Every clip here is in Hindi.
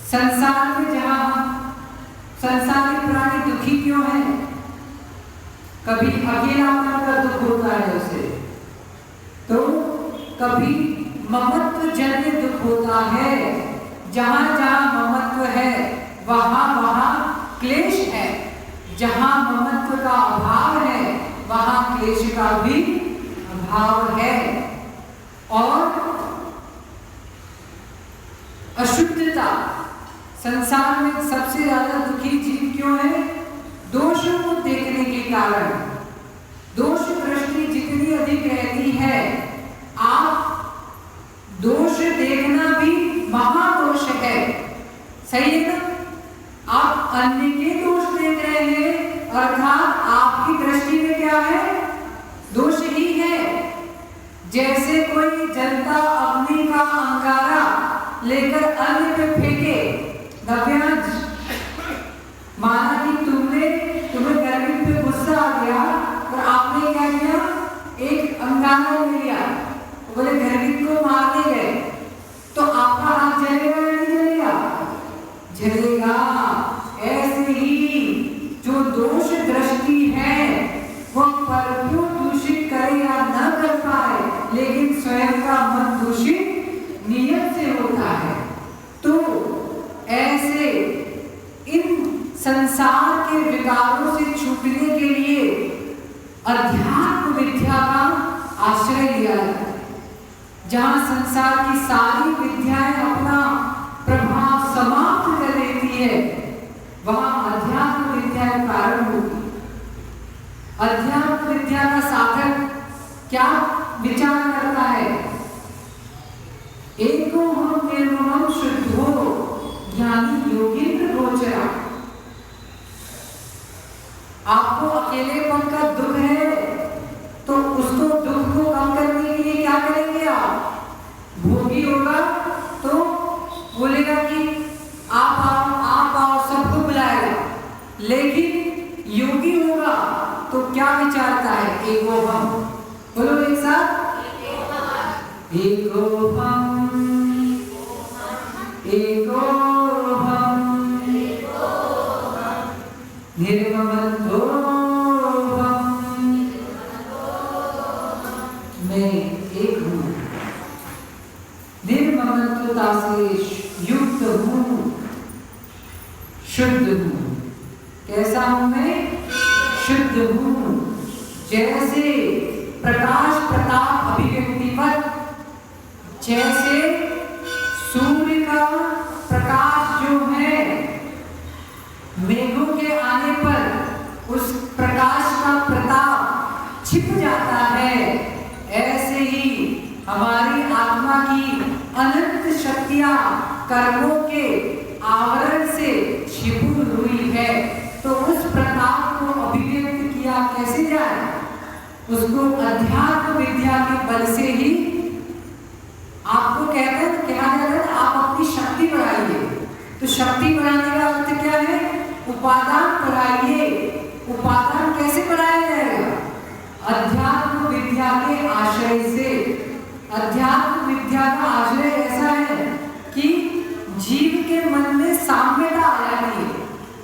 संसार में जहां संसार के प्राणी दुखी क्यों हैं? कभी अकेलापन का दुख होता है उसे, तो कभी ममत्व जन्य दुख होता है। जहां जहां ममत्व है वहां वहां क्लेश है, जहां ममत्व का अभाव है वहां क्लेश का भी अभाव है। और अशुद्धता, संसार में सबसे ज्यादा दुखी जीव क्यों है? दोषों को देखने के कारण। दोष दृष्टि जितनी अधिक रहती है, आप दोष देखना भी महादोष है, सही है ना? आप अन्य के दोष देख रहे हैं, अर्थात आपकी दृष्टि में क्या है? दोष ही है। जैसे कोई जनता अग्नि का अंगारा लेकर अन्य पे फेंके, नव्यांश, माना कि तुम्हें गर्मी पे गुस्सा आ गया और आपने क्या किया? एक अंगारा ले लिया, बोले गर्मी को मारने गए, तो आपका हाथ जलेगा या नहीं जलेगा? जलेगा। ऐसे ही जो दोष दृष्टि है वह पर क्यों दूषित करे या न कर पाए, लेकिन स्वयं का मन दूषित नियत से होता है। तो ऐसे इन संसार के विकारों से छूटने के लिए अध्यात्म विद्या का आश्रय लिया जाता है। जहां संसार की सारी विद्याएं अपना प्रभाव समाप्त कर देती है, वहां अध्यात्म विद्या प्रारंभ होती है। अध्यात्म विद्या का साधक क्या विचार करता है? एको हम निर्मम शुद्धो ज्ञानी योगीन्द्र गोचरा। आपको अकेलेपन का दुख है, तो उसको दुख को कम करने के लिए क्या करेंगे आप? भोगी होगा तो बोलेगा कि आप आओ, सबको बुलाएगा। लेकिन योगी होगा तो क्या विचारता है? एको हम, बोलो एक साथ, एको हम, एको हम, निर्ममो हम, मैं एक हूँ, निर्ममत्वता से युक्त हूँ, शुद्ध हूँ। कैसा हूँ मैं? शुद्ध हूँ। जैसे प्रकाश प्रताप अभिव्यक्तिवत, जैसे सूर्य का प्रकाश जो है मेघों के आने पर उस प्रकाश का प्रताप छिप जाता है, ऐसे ही हमारी आत्मा की अनंत शक्तियां कर्मों के आवरण से छिपी हुई है। तो उस प्रताप को अभिव्यक्त किया कैसे जाए? उसको अध्यात्म विद्या के बल से ही आपको कहा जाता है आप अपनी शक्ति बढ़ाइए। तो शक्ति बढ़ाने का अर्थ क्या है? उपादान बढ़ाइए। उपादान कैसे बढ़ाया जाएगा? अध्यात्म विद्या के आश्रय से। अध्यात्म विद्या का आश्रय ऐसा है कि जीव के मन में साम्यता आ जाती है,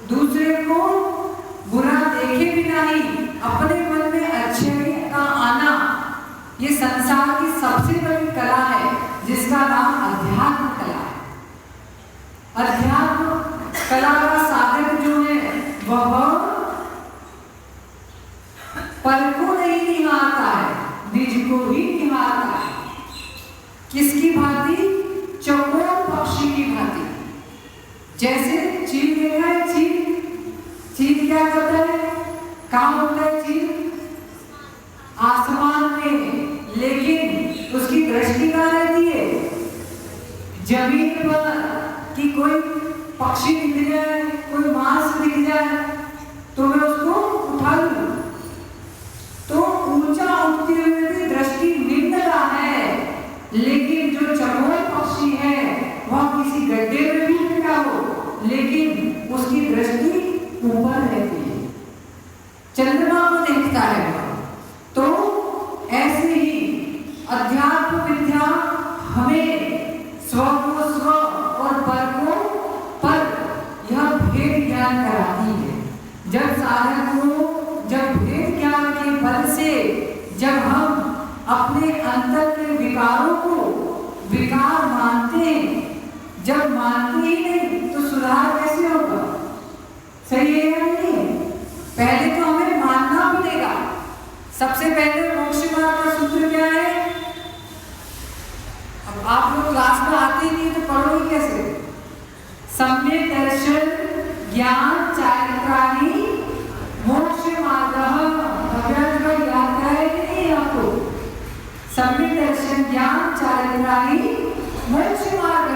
दूसरे को बुरा देखे बिना ही अपने मन में अच्छे का आना। ये संसार की सबसे बड़ी कला है, जिसका नाम अध्यात्म कला है। अध्यात्म कला का साधक जो है वह पर को नहीं निहारता है, निज को ही निहारता है। किसकी भांति? चकोर पक्षी की भांति। जैसे चील देखा है, चील क्या करता है? कहाँ होता है चील? आसमान में, लेकिन उसकी दृष्टि कहाँ रहती है? जमीन पर। कि कोई पक्षी दिख जाए, कोई मांस दिख जाए तो मैं उसको उठा लूं। तो ऊंचा उठते हुए भी दृष्टि निम्नता है, लेकिन जो चकोर पक्षी है वह किसी गड्ढे में भी बैठा हो, लेकिन उसकी दृष्टि ऊपर रहती है, चंद्रमा को देखता है। तो ऐसे ही अध्यात्म विद्या हमें स्व को स्व और पर को अपने अंतर के विकारों को विकार मानते हैं। जब मानते ही नहीं तो सुधार कैसे होगा? सही है या नहीं? पहले तो हमें मानना पड़ेगा। सबसे पहले मोक्ष मार्ग का सूत्र क्या है? अब आप लोग क्लास में आते ही नहीं तो पढ़ोगे कैसे? सम्यक दर्शन ज्ञान चारित्राणि मोक्ष मार्ग। याद है कि नहीं आपको? सम्यक दर्शन ज्ञान चारित्राणि मोक्ष मार्ग,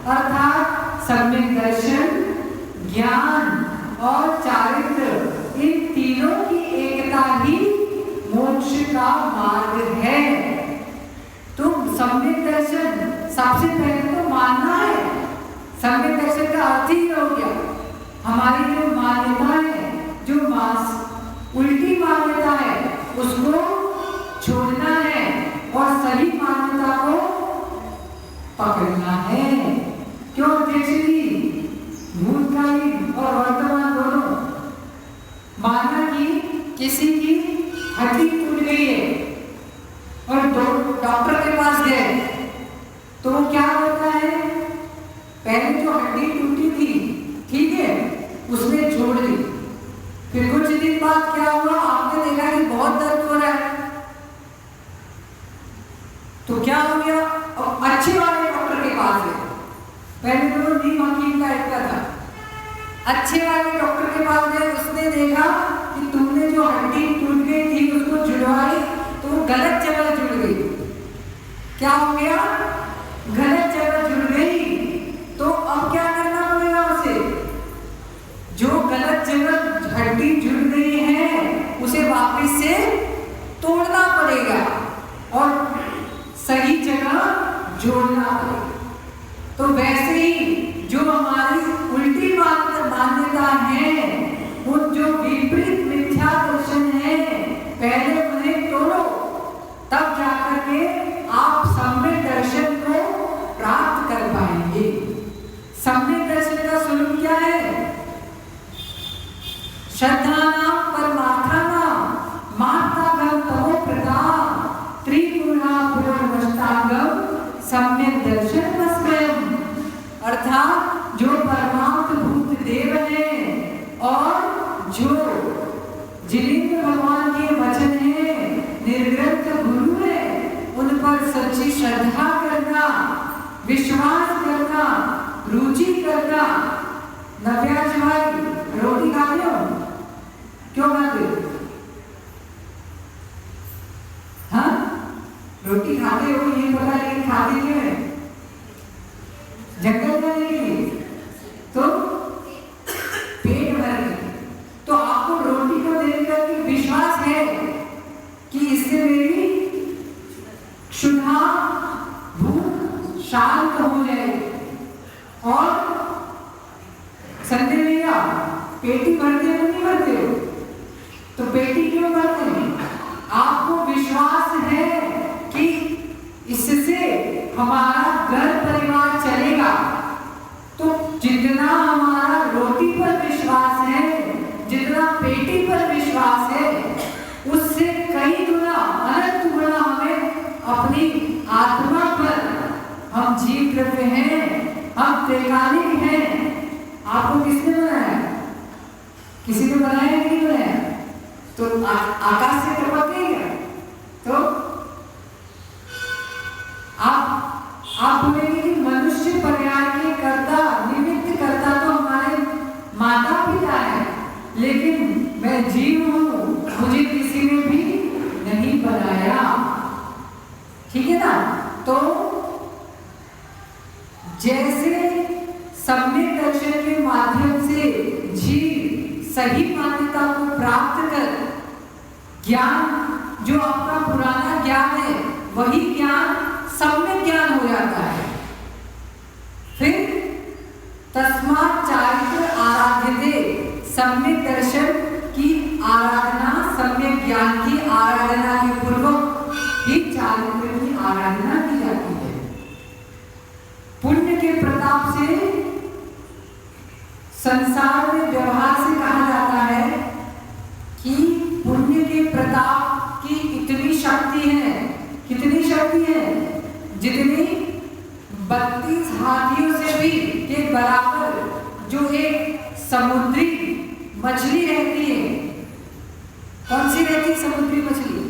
अर्थात सम्यक दर्शन ज्ञान और चारित्र इन तीनों की एकता ही मोक्ष का मार्ग है। तो सम्यक दर्शन सबसे पहले तो मानना है। सम्यक दर्शन का अर्थ ही हो गया हमारी जो मान्यता है, जो उल्टी मान्यता है उसको छोड़ना है और सही मान्यता को पकड़ना है। क्यों अध्यक्ष जी? भूतकालीन और वर्तमान दोनों। माना कि किसी की हड्डी टूट गई है और डॉक्टर के पास गए तो वो क्या होता है? पहले जो हड्डी टूटी थी, ठीक है, उसने छोड़ दी। फिर कुछ दिन बाद क्या हुआ? आपने देखा कि बहुत दर्द हो रहा है, तो क्या हो गया? अब अच्छे वाले डॉक्टर के पास गए। पहले तो नीम हकीम टाइप का था। अच्छे वाले डॉक्टर के पास गए, उसने देखा कि तुमने जो हड्डी टूट गई थी उसको जुड़वाई तो वो गलत जगह जुड़ गई। क्या हो गया? गलत जगह जुड़ गई। तो अब क्या करना पड़ेगा उसे? जो गलत जगह हड्डी जुड़ गई है उसे वापस से तोड़ना पड़ेगा और सही जगह जोड़ना पड़ेगा। तो वैसे ही जो हमारी उल्टी मान्यता है, उन जो विपरीत मिथ्या दर्शन है, पहले उन्हें तोड़ो, तब जाकर के आप सम्यक दर्शन को प्राप्त कर पाएंगे। सम्यक दर्शन का स्वरूप क्या है? श्रद्धानां परमार्थानां मार्गागम तमो प्रदान त्रिगुणा पूर्णमष्टांगम सम्यक दर्शन स्वयं। अर्थात जो परमात्म भूत देव है और जो जिनेंद्र भगवान के वचन है, निर्ग्रंथ गुरु है, उन पर सच्ची श्रद्धा करना, विश्वास करना, रुचि करना। नव्याज भाई रोटी खाते हो? क्यों खाते हो? हाँ, रोटी खाते हो ये पता, लेकिन खाते क्यों है? जंगल जाने के लिए, तो पेट भरने। तो आपको रोटी को देखकर कि विश्वास है कि इससे मेरी क्षुधा भूख शांत हो जाए। और संजय भैया पेटी भरते हो नहीं भरते हो? तो पेटी क्यों भरते हैं? आपको विश्वास है कि इससे हमारा घर परिवार चलेगा। तो जितना हमारा रोटी पर विश्वास है, जितना पेटी पर विश्वास है, उससे कई गुना अनंत गुना हमें अपनी आत्मा पर, हम जीव द्रव्य हैं, हम त्रैकालिक हैं। आपको किसने बनाया? किसी ने बनाया कि नहीं बनाया? तो आकाश से टपक गई क्या? तो आप बोलेंगे कि मनुष्य पर्याय के कर्ता, निमित्त कर्ता तो हमारे माता पिता है, लेकिन मैं जीव हूं, मुझे किसी ने भी नहीं बनाया। ठीक है ना? तो जैसे सम्यक दर्शन के माध्यम से जीव सही मान्यता को प्राप्त कर ज्ञान, जो आपका पुराना ज्ञान है वही ज्ञान सम्यक ज्ञान हो जाता है। फिर तस्मात् चारित्र आराध्यते, सम्यक दर्शन की आराधना, सम्यक ज्ञान की आराधना के पूर्वक ही चारित्र की आराधना की जाती है। पुण्य के प्रताप से संसार में व्यवहार से कहा जाता है कि पुण्य के प्रताप की इतनी शक्ति है कितनी शक्ति है? जितनी 32 हाथियों से भी के बराबर जो एक समुद्री मछली रहती है। कौन सी रहती है समुद्री मछली?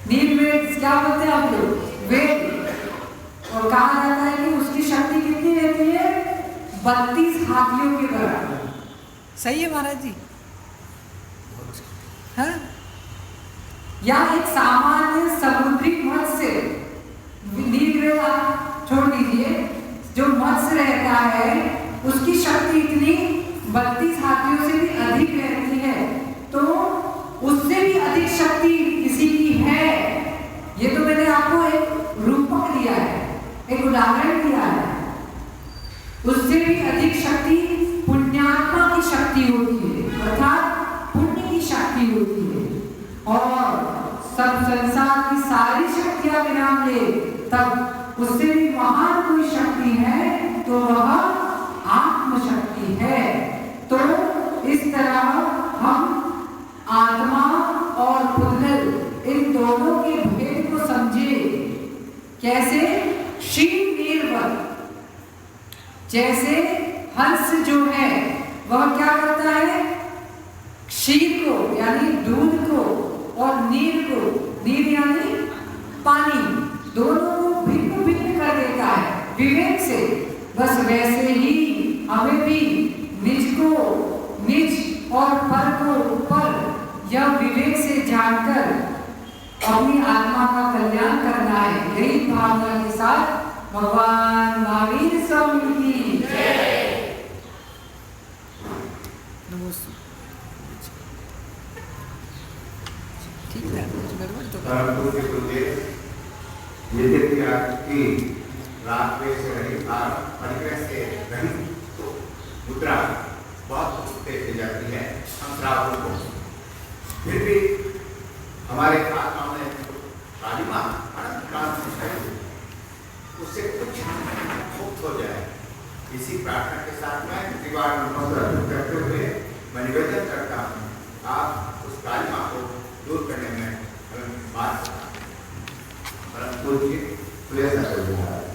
नील वेद क्या बोलते हैं आप लोग? वेद। और कहा जाता है कि उसकी शक्ति कितनी रहती है? 32 हाथियों के बराबर। सही है महाराज जी? हाँ? या एक सामान्य समुद्री मत्स्य, नील वेद आप छोड़ दीजिए, जो मत्स्य रहता है उसकी शक्ति इतनी 32 हाथियों से भी अधिक रहती है। तो उससे भी अधिक शक्ति किसी की है। ये तो मैंने आपको एक रूपक दिया है, एक उदाहरण दिया है। उससे भी अधिक शक्ति पुण्यात्मा की शक्ति होती है, अर्थात पुण्य की शक्ति होती है। और सब संसार की सारी शक्तियां विराम ले, तब उससे भी महान कोई शक्ति है तो वह आत्मशक्ति है। तो इस तरह हम आत्मा और पुद्गल इन दोनों के भेद को समझे। कैसे? क्षीर नीरवत। जैसे हंस जो है वह क्या करता है? क्षीर को यानी दूध को और नीर को, नीर यानी पानी, दोनों को भिन्न भिन्न कर देता है विवेक से। बस वैसे ही हमें भी निज को निज और पर को पर यह विवेक से जानकर अपनी आत्मा का कल्याण करना है। यही भावना के साथ भगवान महावीर स्वामी की जय। नमस्ते। ठीक है, यद्यपि आपकी रात में से रही परिग्रह से रही मुद्रा बहुत तेज जाती है हम श्रावकों को, फिर भी हमारे आत्मा में कालिमा अनंत क्रांति है, उससे कुछ मुक्त हो जाए। इसी प्रार्थना के साथ में त्रिवार नमस्कार करते हुए मैं निवेदन करता हूँ, आप उस कालिमा को दूर करने में बात परंतु प्रयत्न कर रहा है।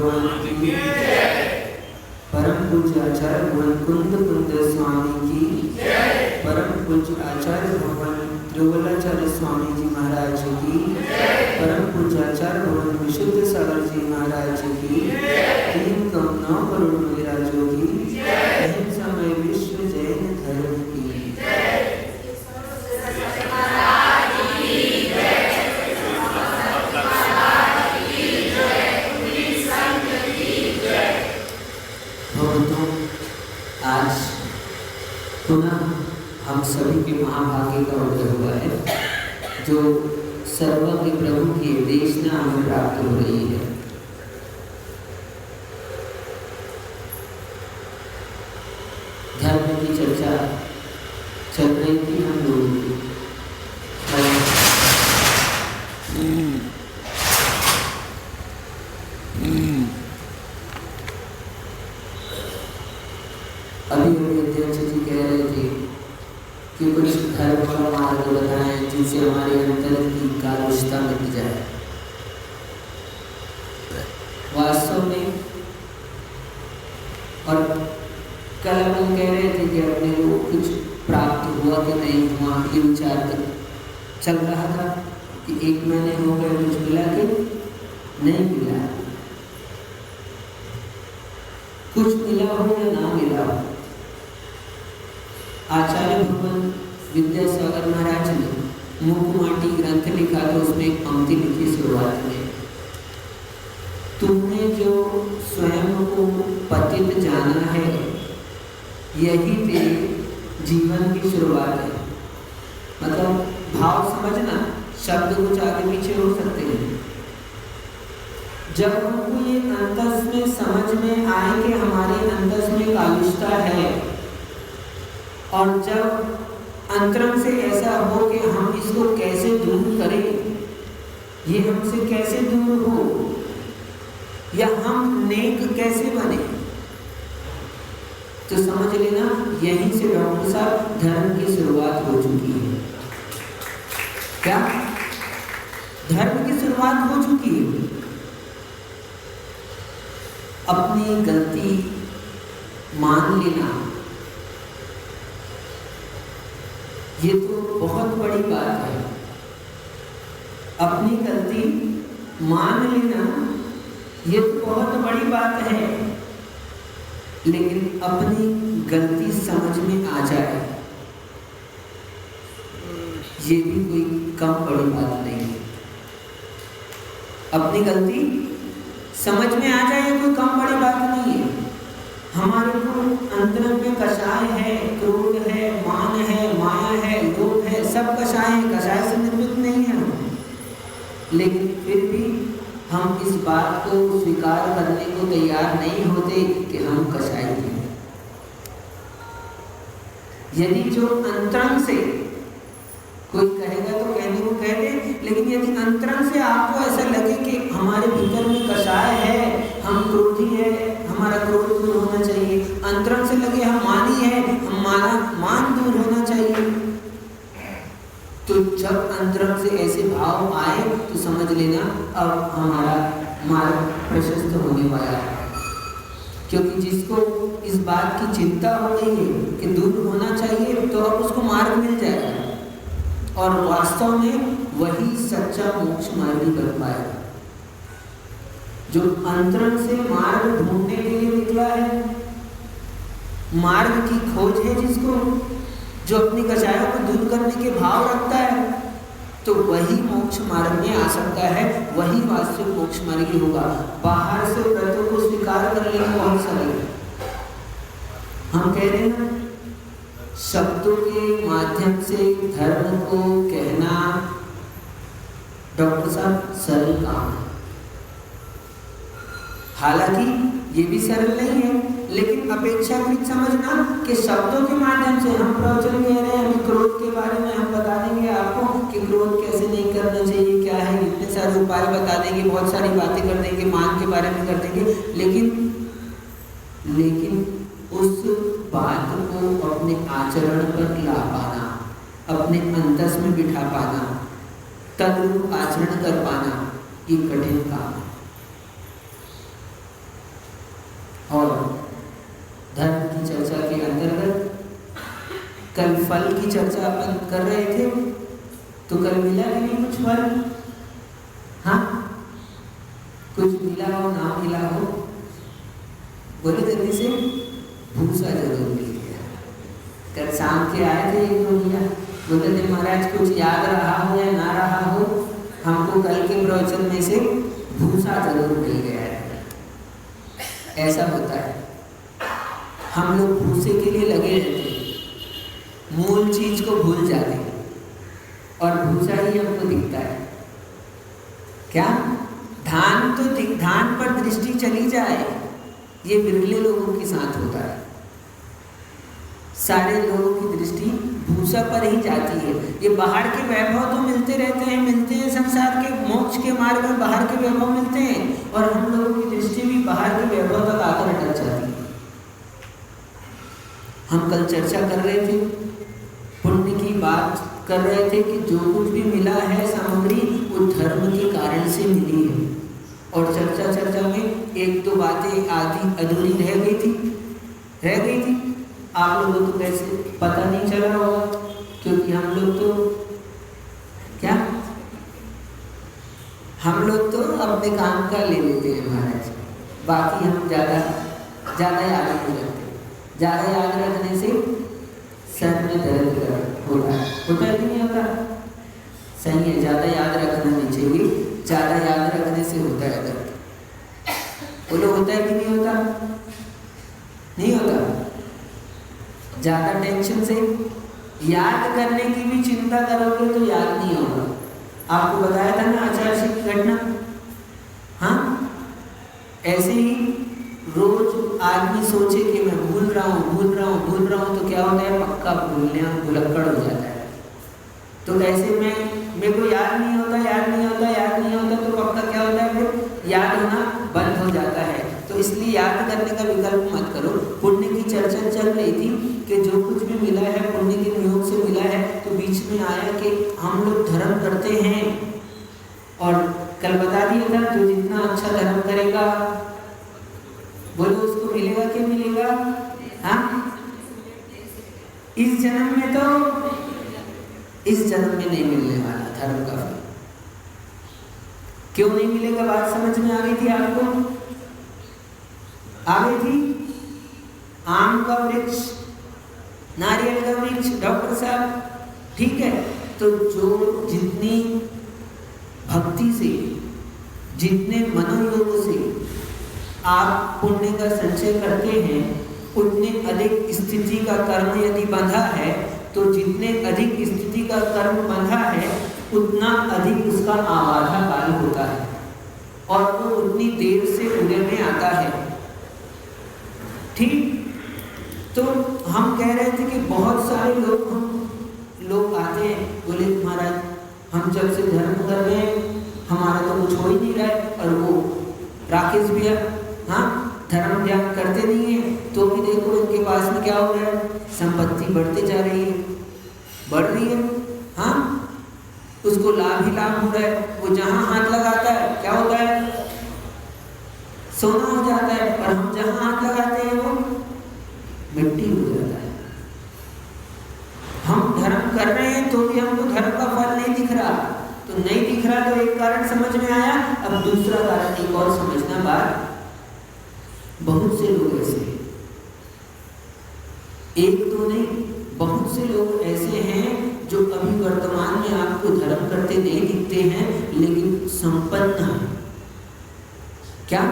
भगवान की, परम पूज्य आचार्य भगवान कुंद स्वामी की, परम पूज्य आचार्य भगवान त्रिवलाचार्य स्वामी जी महाराज की, परम पूज्य आचार्य भगवान विशुद्ध सागर जी महाराज की, 3 करोड़ महाराजों की, अहिंसामय विश्व जैन धर्म की। आज पुनः हम सभी के महाभाग्य का उदय हुआ है, जो सर्वज्ञ प्रभु की देशना हमें प्राप्त हो रही है। धर्म की चर्चा चल रही थी हम लोगों की, अभी अध्यक्ष जी कह रहे थे कि कुछ धर्म का मार्ग बताएं जिनसे हमारे अंतर की कालुषता मिट जाए। वास्तव में, और कल हम कह रहे थे कि अपने को कुछ प्राप्त हुआ कि नहीं हुआ, ये विचार चल रहा था कि 1 महीने हो गए, कुछ मिला कि नहीं मिला, कुछ मिला हो या ना मिला हो। आचार्य भगवान विद्यासागर महाराज ने मुखमाटी ग्रंथ लिखा, तो उसमें एक पंक्ति लिखी शुरुआत में, तुमने जो स्वयं को पतित जाना है, यही तेरे जीवन की शुरुआत है। मतलब भाव समझना, शब्द कुछ आगे पीछे हो सकते हैं। जब हमको ये अंतस में समझ में आए कि हमारे अंतस में कालुषता है, और जब अंतरंग से ऐसा हो कि हम इसको कैसे दूर करें, ये हमसे कैसे दूर हो, या हम नेक कैसे बने, तो समझ लेना यहीं से डॉक्टर साहब धर्म की शुरुआत हो चुकी है। क्या धर्म की शुरुआत हो चुकी है? अपनी गलती मान लेना, ये तो बहुत बड़ी बात है। अपनी गलती मान लेना ये तो बहुत बड़ी बात है, लेकिन अपनी गलती समझ में आ जाए ये भी कोई कम बड़ी बात नहीं है। अपनी गलती समझ में आ जाए कोई कम बड़ी बात नहीं है। हमारे को अंतर में कषाय है, क्रोध है, मान है, माया है, लोभ है, सब कषाय है, कषाय से निर्मित नहीं है हम। लेकिन फिर भी हम इस बात को स्वीकार करने को तैयार नहीं होते कि हम कषाय हैं। यदि जो अंतरंग से कोई कहेगा तो कहने को कह दे, लेकिन यदि अंतरंग से आपको ऐसा लगे कि हमारे भीतर में कषाय है, हम क्रोधी है, हमारा क्रोध दूर होना चाहिए, अंतरंग से लगे हम मानी है, हमारा मान दूर होना चाहिए, तो जब अंतरंग से ऐसे भाव आए तो समझ लेना अब हमारा मार्ग प्रशस्त होने वाला है। क्योंकि जिसको इस बात की चिंता हो गई है कि दूर होना चाहिए, तो अब उसको मार्ग मिल जाएगा, और वास्तव में वही सच्चा मोक्ष मार्ग बन पाएगा। जो अंतरंग से मार्ग ढूंढने के लिए निकला है, मार्ग की खोज है जिसको, जो अपनी कषायों को दूर करने के भाव रखता है, तो वही मोक्ष मार्ग में आ सकता है, वही वास्तविक मोक्ष मार्ग होगा। बाहर से व्रतों को स्वीकार कर लेना बहुत सरल है। हम कह रहे हैं शब्दों के माध्यम से धर्म को कहना डॉक्टर साहब सरल काम है। हालांकि ये भी सरल नहीं है, लेकिन अपेक्षाकृत समझना कि शब्दों के माध्यम से हम प्रवचन कह रहे हैं, अभी क्रोध के बारे में हम बता देंगे आपको कि क्रोध कैसे नहीं करना चाहिए, क्या है, इतने सारे उपाय बता देंगे, बहुत सारी बातें कर देंगे, मान के बारे में कर देंगे, लेकिन उस बात को अपने आचरण पर ला पाना, अपने अंतस में बिठा पाना, तदरूप आचरण कर पाना, ये कठिन काम है। कल फल की चर्चा अपन कर रहे थे, तो कल मिला कि नहीं कुछ फल? हाँ, कुछ मिला हो ना मिला हो, बोले जल्दी से। भूसा जरूर मिल गया। कल शाम के आए थे एक दो भैया, बोले थे महाराज कुछ याद रहा हो या ना रहा हो, हमको कल के प्रवचन में से भूसा जरूर मिल गया है। ऐसा होता है, हम लोग भूसे के लिए लगे रहते हैं, मूल चीज को भूल जाते हैं और भूसा ही हमको दिखता है। क्या धान तो धान पर दृष्टि चली जाए, ये बिरले लोगों के साथ होता है। सारे लोगों की दृष्टि भूसा पर ही जाती है। ये बाहर के वैभव तो मिलते रहते हैं, संसार के मोक्ष के मार्ग में बाहर के वैभव मिलते हैं, और हम लोगों की दृष्टि भी बाहर के वैभव तक आकर अटक जाती है। हम कल चर्चा कर रहे थे, पुण्य की बात कर रहे थे कि जो कुछ भी मिला है सामग्री, वो धर्म के कारण से मिली है। और चर्चा में एक दो बातें आधी अधूरी रह गई थी। आप लोगों को कैसे पता नहीं चला होगा, क्योंकि हम लोग तो अपने काम का ले लेते हैं महाराज, बाकी हम ज़्यादा याद नहीं रखते। ज़्यादा याद रखने से सर में दर्द होता है कि नहीं होता? सही है, ज़्यादा याद रखना नहीं चाहिए, ज़्यादा याद रखने से होता है दर्द। बोलो होता है कि नहीं होता? नहीं होता। ज़्यादा टेंशन से याद करने की भी चिंता करोगे तो याद नहीं होगा। आपको बताया था ना आचार्य की घटना। हाँ, ऐसे ही रोज आदमी सोचे कि मैं भूल रहा हूँ, तो क्या होता है, पक्का भुलक्कड़ हो जाता है। तो ऐसे में मेरे को याद नहीं होता, तो पक्का क्या होता है, फिर याद होना बंद हो जाता है। तो इसलिए याद करने का विकल्प मत करो। पुण्य की चर्चा चल रही थी कि जो कुछ भी मिला है पुण्य के नियोग से मिला है, तो बीच में आया कि हम लोग धर्म करते हैं, और कल बता दिया था जो जितना अच्छा धर्म करेगा बोलो उसको मिलेगा कि मिलेगा? हाँ, इस जन्म में नहीं मिलने वाला धर्म का फल। क्यों नहीं मिलेगा, बात समझ में आ गई थी आपको? आ गई थी? आम का वृक्ष, नारियल का वृक्ष, डॉक्टर साहब, ठीक है। तो जो जितनी भक्ति से, जितने मनोयोग से आप पुण्य का संचय करते हैं, उतने अधिक स्थिति का कर्म यदि बंधा है, तो जितने अधिक स्थिति का कर्म बंधा है, उतना अधिक उसका आबाधा काल होता है, और वो उतनी देर से उदय में आता है। ठीक, तो हम कह रहे थे कि बहुत सारे लोग आते हैं, बोले महाराज हम जब से धर्म कर रहे हैं हमारा तो कुछ हो ही नहीं रहा है, और वो राकेश भैया हाँ धर्म ध्यान करते नहीं है, तो भी देखो इनके पास में क्या हो रहा है, संपत्ति बढ़ते जा रही है, बढ़ रही है। हाँ, उसको लाभ ही लाभ हो रहा है। वो जहां हाथ लगाता है क्या होता है, सोना हो जाता है, और हम जहां हाथ लगाते हैं वो मिट्टी हो जाता है। हम धर्म कर रहे हैं तो भी हमको धर्म का फल नहीं दिख रहा, तो नहीं दिख रहा तो एक कारण समझ में आया। अब दूसरा कारण एक और समझना बात, बहुत से लोग ऐसे हैं, एक तो नहीं बहुत से लोग ऐसे हैं जो अभी वर्तमान में आपको धर्म करते नहीं दिखते हैं, लेकिन संपन्न है। क्या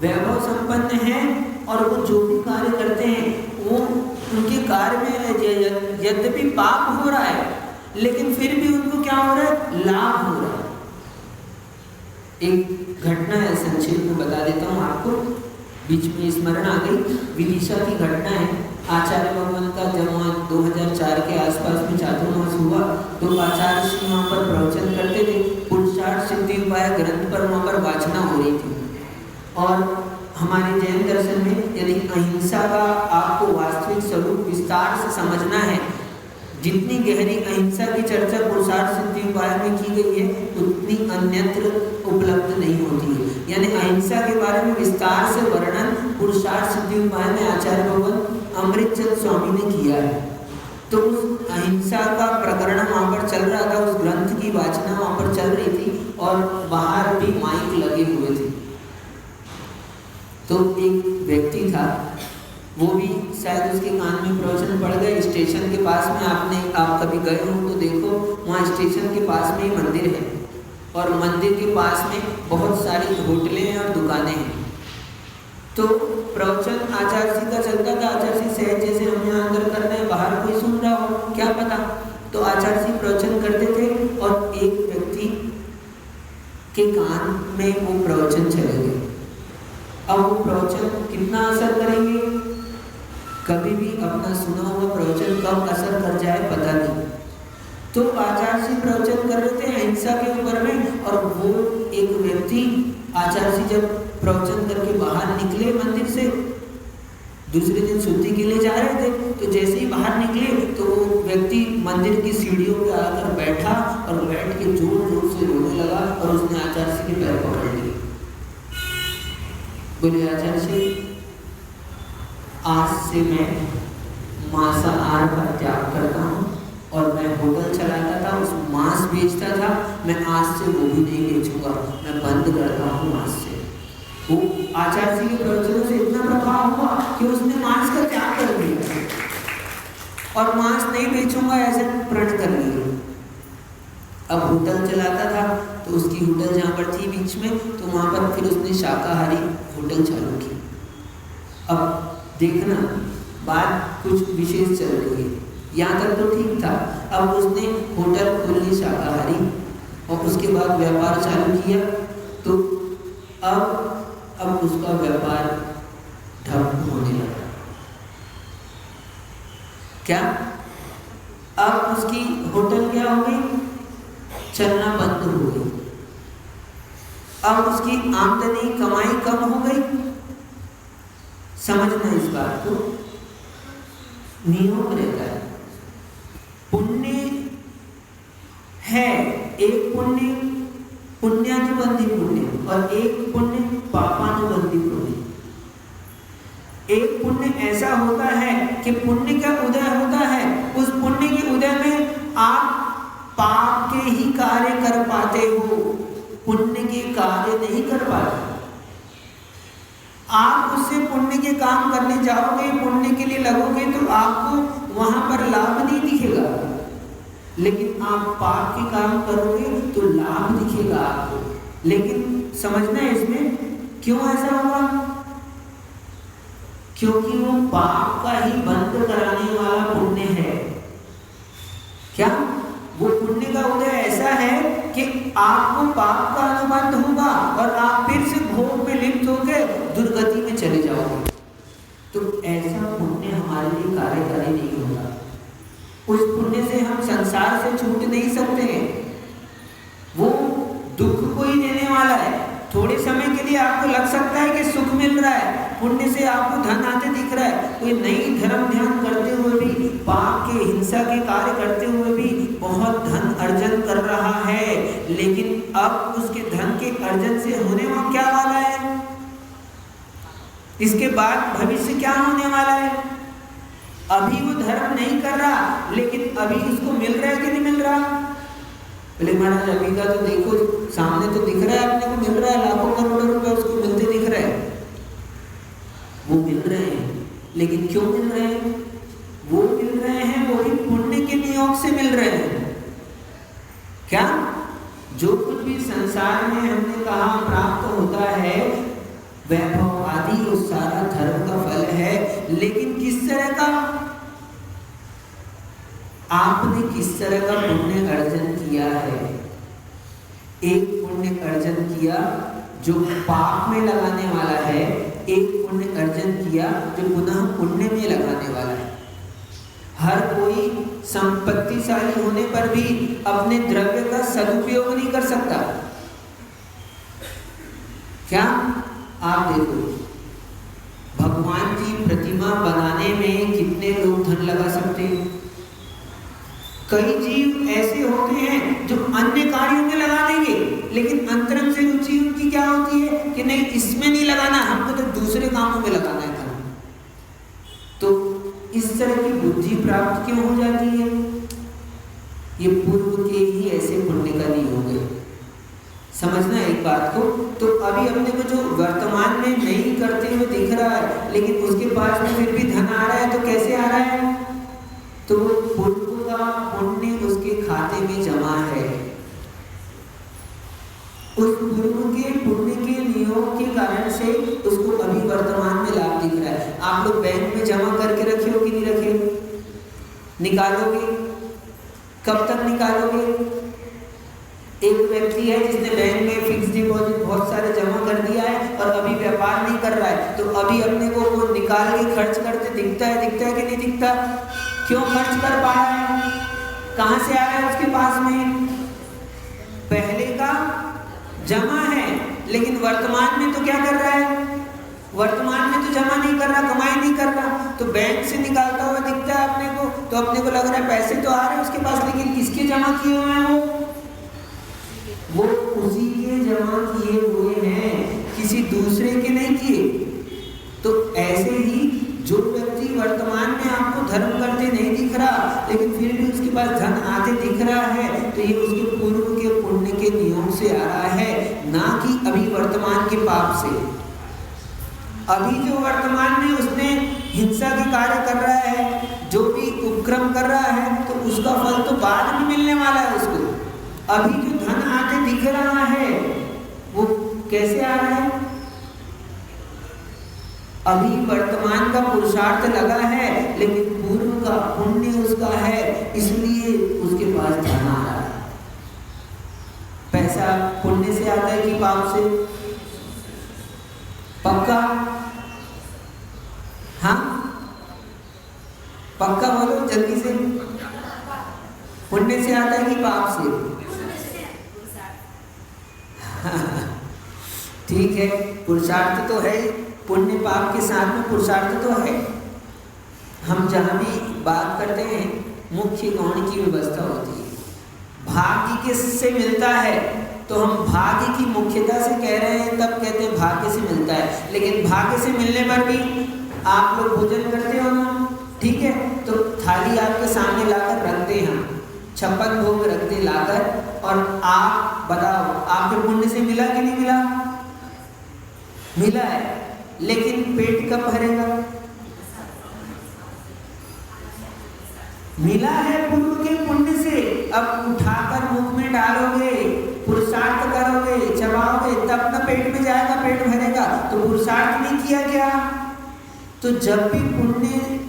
वैभव संपन्न है, और वो जो भी कार्य करते हैं वो उनके कार्य में यद्यपि पाप हो रहा है, लेकिन फिर भी उनको क्या हो रहा है, लाभ हो रहा है। एक घटना है, संक्षेप में बता देता हूँ आपको, बीच में स्मरण आ गई। विदिशा की घटना है। आचार्य भगवान का जब वहाँ 2004 के आसपास में चातुर्मास हुआ, तो आचार्य श्री वहाँ पर प्रवचन करते थे। पुरुषार्थ सिद्धि उपाय ग्रंथ पर वहाँ पर वाचना हो रही थी। और हमारे जैन दर्शन में यदि अहिंसा का आपको वास्तविक स्वरूप विस्तार से समझना है, जितनी गहरी अहिंसा की चर्चा पुरुषार्थ सिद्धि उपाय में की गई है, उतनी अन्यत्र उपलब्ध नहीं होती है। यानी अहिंसा के बारे में विस्तार से वर्णन पुरुषार्थ सिद्धि उपाय में आचार्य भगवान अमृतचंद स्वामी ने किया है। तो उस अहिंसा का प्रकरण वहाँ पर चल रहा था, उस ग्रंथ की वाचना वहाँ पर चल रही थी और बाहर भी माइक लगे हुए थे। तो एक व्यक्ति था, वो भी शायद उसके कान में प्रवचन पड़ गए। स्टेशन के पास में आप कभी गए हो तो देखो, वहाँ स्टेशन के पास में ही मंदिर है और मंदिर के पास में बहुत सारी होटलें हैं और दुकानें हैं। तो प्रवचन आचार्य जी का चलता था। आचार्य जी सहज जैसे हम यहाँ अंदर कर रहे हैं, बाहर कोई सुन रहा हो क्या पता। तो आचार्य जी प्रवचन करते थे और एक व्यक्ति के कान में वो प्रवचन चले गए। अब वो प्रवचन कितना असर करेंगे, कभी भी अपना सुना हुआ प्रवचन कब असर कर जाए पता नहीं। तो आचार्य जी प्रवचन कर रहे थे अहिंसा के ऊपर में, और वो एक व्यक्ति, आचार्य जी जब प्रवचन करके बाहर निकले मंदिर से, दूसरे दिन शुद्धि के लिए जा रहे थे, तो जैसे ही बाहर निकले तो वो व्यक्ति मंदिर की सीढ़ियों पे आकर बैठा और बैठ के जोर जोर से रोने लगा और उसने आचार्य जी के पैर पकड़ लिए। बोले आचार्य जी, आज से मैं मांसाहार का त्याग करता हूँ और मैं होटल चलाता था, उस मांस बेचता था, मैं आज से वो भी नहीं बेचूंगा, मैं बंद करता हूँ मांस से। वो आचार्य जी के प्रवचनों से इतना प्रभाव हुआ कि उसने मांस का त्याग कर दिया और मांस नहीं बेचूंगा ऐसे प्रण कर लिया। अब होटल चलाता था तो उसकी होटल जहाँ पर थी बीच में, तो वहाँ पर फिर उसने शाकाहारी होटल चालू की। अब देखना बात कुछ विशेष चल रही है, यहाँ तक तो ठीक था। अब उसने होटल खोल ली शाकाहारी और उसके बाद व्यापार चालू किया, तो अब उसका व्यापार ठप होने लगा। क्या अब उसकी होटल क्या हो गई, चलना बंद हो गई। अब उसकी आमदनी कमाई कम हो गई। समझना इस बात को, नियम रहता है। पुण्य है, एक पुण्य पुण्यानुबंधी पुण्य और एक पुण्य पापानुबंधी पुण्य। एक पुण्य ऐसा होता है कि पुण्य का उदय होता है, उस पुण्य के उदय में आप पाप के ही कार्य कर पाते हो, पुण्य के कार्य नहीं कर पाते। आप उससे पुण्य के काम करने जाओगे, पुण्य के लिए लगोगे, तो आपको वहां पर लाभ नहीं दिखेगा, लेकिन आप पाप के काम करोगे तो लाभ दिखेगा आपको। लेकिन समझना इसमें क्यों ऐसा होगा, क्योंकि वो पाप का ही बंद कराने वाला पुण्य है। क्या वो पुण्य का उदय ऐसा है कि आपको पाप का अनुबंध होगा और आप फिर से भोग में लिप्त होकर दुर्गति में चले जाओगे। तो ऐसा पुण्य हमारे लिए कार्यकारी नहीं होगा। उस पुण्य से हम संसार से छूट नहीं सकते हैं, वो दुख को ही देने वाला है। थोड़े समय के लिए आपको लग सकता है कि सुख मिल रहा है, पुण्य से आपको धन आते दिख रहा है, कोई नई धर्म ध्यान करते हुए भी, पाप के हिंसा के कार्य करते हुए भी बहुत धन अर्जन कर रहा है, लेकिन अब उसके धन के अर्जन से होने में क्या वाला है, इसके बाद भविष्य क्या होने वाला है। अभी वो धर्म नहीं कर रहा, लेकिन अभी उसको मिल रहा है कि नहीं मिल रहा। बोले महाराज अभी का तो देखो, सामने तो दिख रहा है, अपने को मिल रहा है, लाखों करोड़ों रुपए उसको मिलते दिख रहे हैं। वो मिल रहे हैं, लेकिन क्यों मिल रहे हैं, वो मिल रहे हैं वही पुण्य के नियोग से मिल रहे हैं। क्या जो कुछ भी संसार में हमने कहा प्राप्त होता है, वैभव आदि, वो सारा धर्म का फल है, लेकिन किस तरह का, आपने किस तरह का पुण्य अर्जन किया है। एक पुण्य अर्जन किया जो पाप में लगाने वाला है, एक पुण्य अर्जन किया जो पुनः पुण्य में लगाने वाला है। हर कोई संपत्तिशाली होने पर भी अपने द्रव्य का सदुपयोग नहीं कर सकता। क्या आप देखो, भगवान की प्रतिमा बनाने में कितने लोग धन लगा सकते हैं। कई जीव ऐसे होते हैं जो अन्य कार्यों में लगा देंगे, लेकिन अंतरंग से रुचि उनकी क्या होती है कि नहीं, इसमें नहीं लगाना, हमको तो दूसरे कामों में लगाना है। तो इस तरह की बुद्धि प्राप्त क्यों हो जाती है? ये पूर्व के ही ऐसे पुण्य का नियोग है। समझना एक बात को। तो अभी अपने को जो वर्तमान में नहीं करते हुए दिख रहा है, लेकिन उसके पास में फिर भी धन आ रहा है, तो कैसे आ रहा है? तो पूर्व का पुण्य उसके खाते में जमा है। उस पूर्व के पुण्य के नियोग के कारण से उसको अभी वर्तमान में लाभ दिख रहा है। आप लोग बैंक में जमा करके रखे हो कि नहीं रखे? निकालोगे? कब तक निकालोगे? एक व्यक्ति है जिसने बैंक में फिक्स डिपॉजिट बहुत सारे जमा कर दिया है और अभी व्यापार नहीं कर रहा है, तो अभी अपने को वो निकाल के खर्च करते दिखता है कि नहीं दिखता? क्यों खर्च कर पा रहा है? कहाँ से आ रहा है उसके पास में? पहले का जमा है, लेकिन वर्तमान में तो क्या कर रहा है? वर्तमान में तो जमा नहीं कर रहा, कमाई नहीं कर रहा, तो बैंक से निकालता हुआ दिखता है अपने को, तो अपने को लग रहा है पैसे तो आ रहे हैं उसके पास, लेकिन किसके जमा किए हुए हैं? वो उसी के जमा किए हुए हैं, किसी दूसरे के नहीं किए। तो ऐसे ही जो व्यक्ति वर्तमान में आपको धर्म करते नहीं दिख रहा, लेकिन फिर भी उसके पास धन आते दिख रहा है, तो ये उसके पूर्व के पुण्य के नियम से आ रहा है, ना कि अभी वर्तमान के पाप से। अभी जो वर्तमान में उसने हिंसा के कार्य कर रहा है, जो भी उपक्रम कर रहा है, तो उसका फल तो बाद में मिलने वाला है उसको। अभी जो धन आते दिख रहा है वो कैसे आ रहा है? अभी वर्तमान का पुरुषार्थ लगा है, लेकिन पूर्व का पुण्य उसका है, इसलिए उसके पास धन आ रहा है। पैसा पुण्य से आता है कि पाप से? पक्का? हाँ, पक्का बोलो जल्दी से। पुण्य से आता है कि पाप से? ठीक है, पुरुषार्थ तो है, पुण्य पाप के साथ में पुरुषार्थ तो है। हम जहाँ भी बात करते हैं मुख्य गौण की व्यवस्था होती है। भाग्य किससे मिलता है? तो हम भाग्य की मुख्यता से कह रहे हैं, तब कहते हैं भाग्य से मिलता है। लेकिन भाग्य से मिलने पर भी आप लोग भोजन करते हो ना, ठीक है, तो थाली आपके सामने लाकर रखते हैं, 56 भोग रखते लाकर, और आप बताओ आपके पुण्य से मिला कि नहीं मिला? मिला है, लेकिन पेट कब भरेगा? मिला है पूर्व के पुण्य से। अब उठाकर मुख में डालोगे, पुरुषार्थ करोगे, चबाओगे, तब ना पेट में जाएगा, पेट भरेगा। तो पुरुषार्थ नहीं किया क्या? तो जब भी पुण्य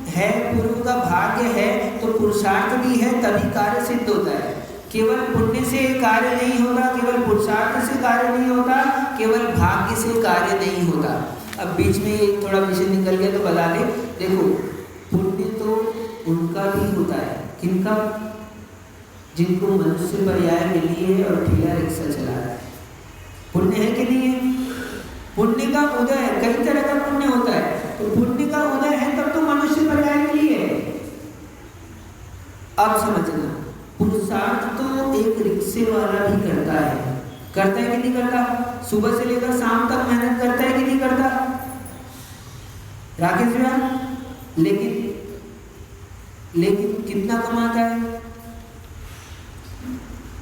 है, पूर्व का भाग्य है, तो पुरुषार्थ भी है, तभी कार्य सिद्ध होता है। केवल पुण्य से कार्य नहीं होता, केवल पुरुषार्थ से कार्य नहीं होता, केवल भाग्य से कार्य नहीं होता। अब बीच में एक थोड़ा विषय निकल गया तो बता दे। देखो, पुण्य तो उनका भी होता है, किनका? जिनको मनुष्य पर्याय मिली है और ठेला रिक्शा चला रहा है। पुण्य है कि नहीं है? पुण्य का उदय है, कई तरह का पुण्य होता है, तो पुण्य का उदय है तब तो मनुष्य पर्याय मिली है। अब समझना, पुरुषार्थ तो एक रिक्शे वाला भी करता है कि नहीं करता? सुबह से लेकर शाम तक मेहनत करता है कि नहीं करता राकेश भैया? लेकिन कितना कमाता है?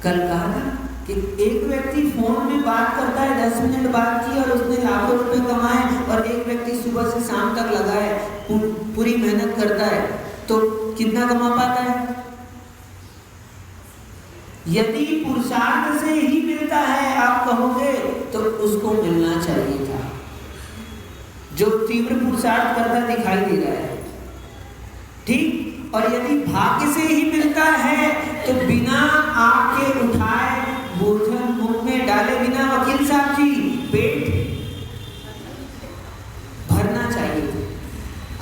कल कहा था कि एक व्यक्ति फोन में बात करता है, 10 मिनट बात की और उसने लाखों रुपए कमाए, और एक व्यक्ति सुबह से शाम तक लगा है, पूरी मेहनत करता है, तो कितना कमा पाता है? यदि पुरुषार्थ से ही मिलता है आप कहोगे, तो उसको मिलना चाहिए था। जो तीव्र पुरुषार्थ करता दिखाई दे रहा है, ठीक। और यदि भाग्य से ही मिलता है तो बिना आपके उठाए भोजन मुंह में डाले बिना, वकील साहब जी, पेट भरना चाहिए।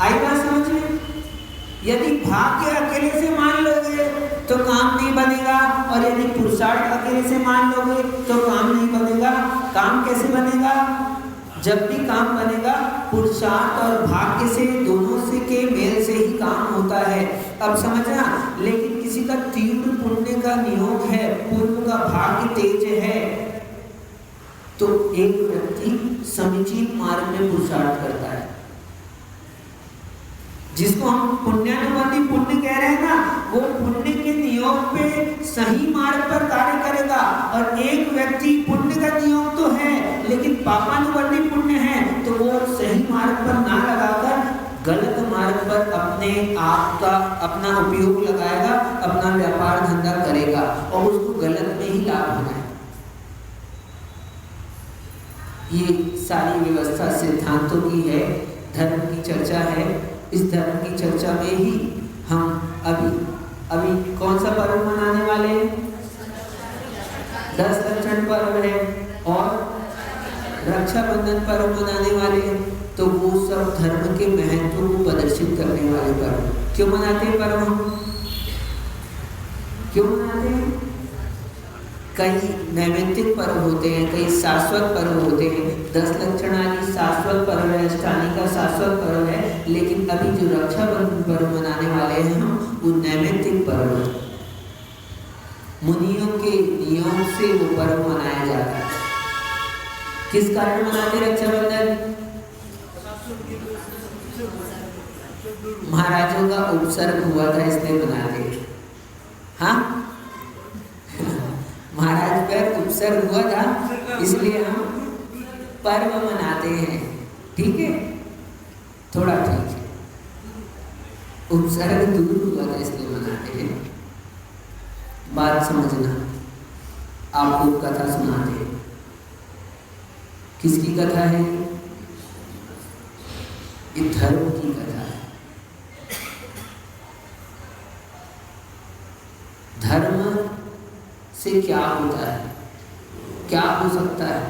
आई बात समझ में? यदि भाग्य अकेले से मान लोगे तो काम नहीं बनेगा, और यदि पुरुषार्थ अकेले से मान लोगे तो काम नहीं बनेगा। काम कैसे बनेगा? जब भी काम बनेगा पुरुषार्थ और भाग्य से, दोनों से के मेल से ही काम होता है। अब समझना, लेकिन किसी का तीव्र पुण्य का नियोग है, पूर्व का भाग्य तेज है, तो एक व्यक्ति समीचीन मार्ग में पुरुषार्थ करता है। जिसको हम पुण्यानुबंधी पुण्य कह रहे हैं ना, वो पुण्य के नियोग पे सही मार्ग पर कार्य करेगा। और एक व्यक्ति पुण्य का नियोग तो है लेकिन पापानुबंधी पुण्य है, तो वो सही मार्ग पर ना लगाकर गलत मार्ग पर अपने आप का अपना उपयोग लगाएगा, अपना व्यापार धंधा करेगा और उसको गलत में ही लाभ होना है। ये सारी व्यवस्था सिद्धांतों की है, धर्म की चर्चा है। इस धर्म की चर्चा में ही हम अभी कौन सा पर्व मनाने वाले हैं? 10 लक्षण पर्व है और रक्षाबंधन पर्व मनाने वाले हैं। तो वो सब धर्म के महत्व को प्रदर्शित करने वाले पर्व। क्यों मनाते हैं पर्व हम? क्यों मनाते हैं? कई नैमित्तिक पर्व होते हैं, कई शाश्वत पर्व होते हैं। 10 लक्षण आदि शाश्वत पर्व है, अष्टानी का शाश्वत पर्व है, लेकिन अभी जो रक्षाबंधन पर्व मनाने वाले हैं हम, वो नैमित्तिक पर्व है। मुनियों के नियम से वो पर्व मनाया जाता है। किस कारण मनाते रक्षाबंधन? महाराजों का उपसर्ग हुआ था इसलिए मनाते। हाँ, महाराज पर उपसर्ग हुआ था इसलिए हम पर्व मनाते हैं। ठीक है, थोड़ा ठीक है, उपसर्ग दूर हुआ था इसलिए मनाते हैं। बात समझना। आपको कथा सुनाते हैं। किसकी कथा है? ये धर्म की कथा है। धर्म से क्या होता है, क्या हो सकता है,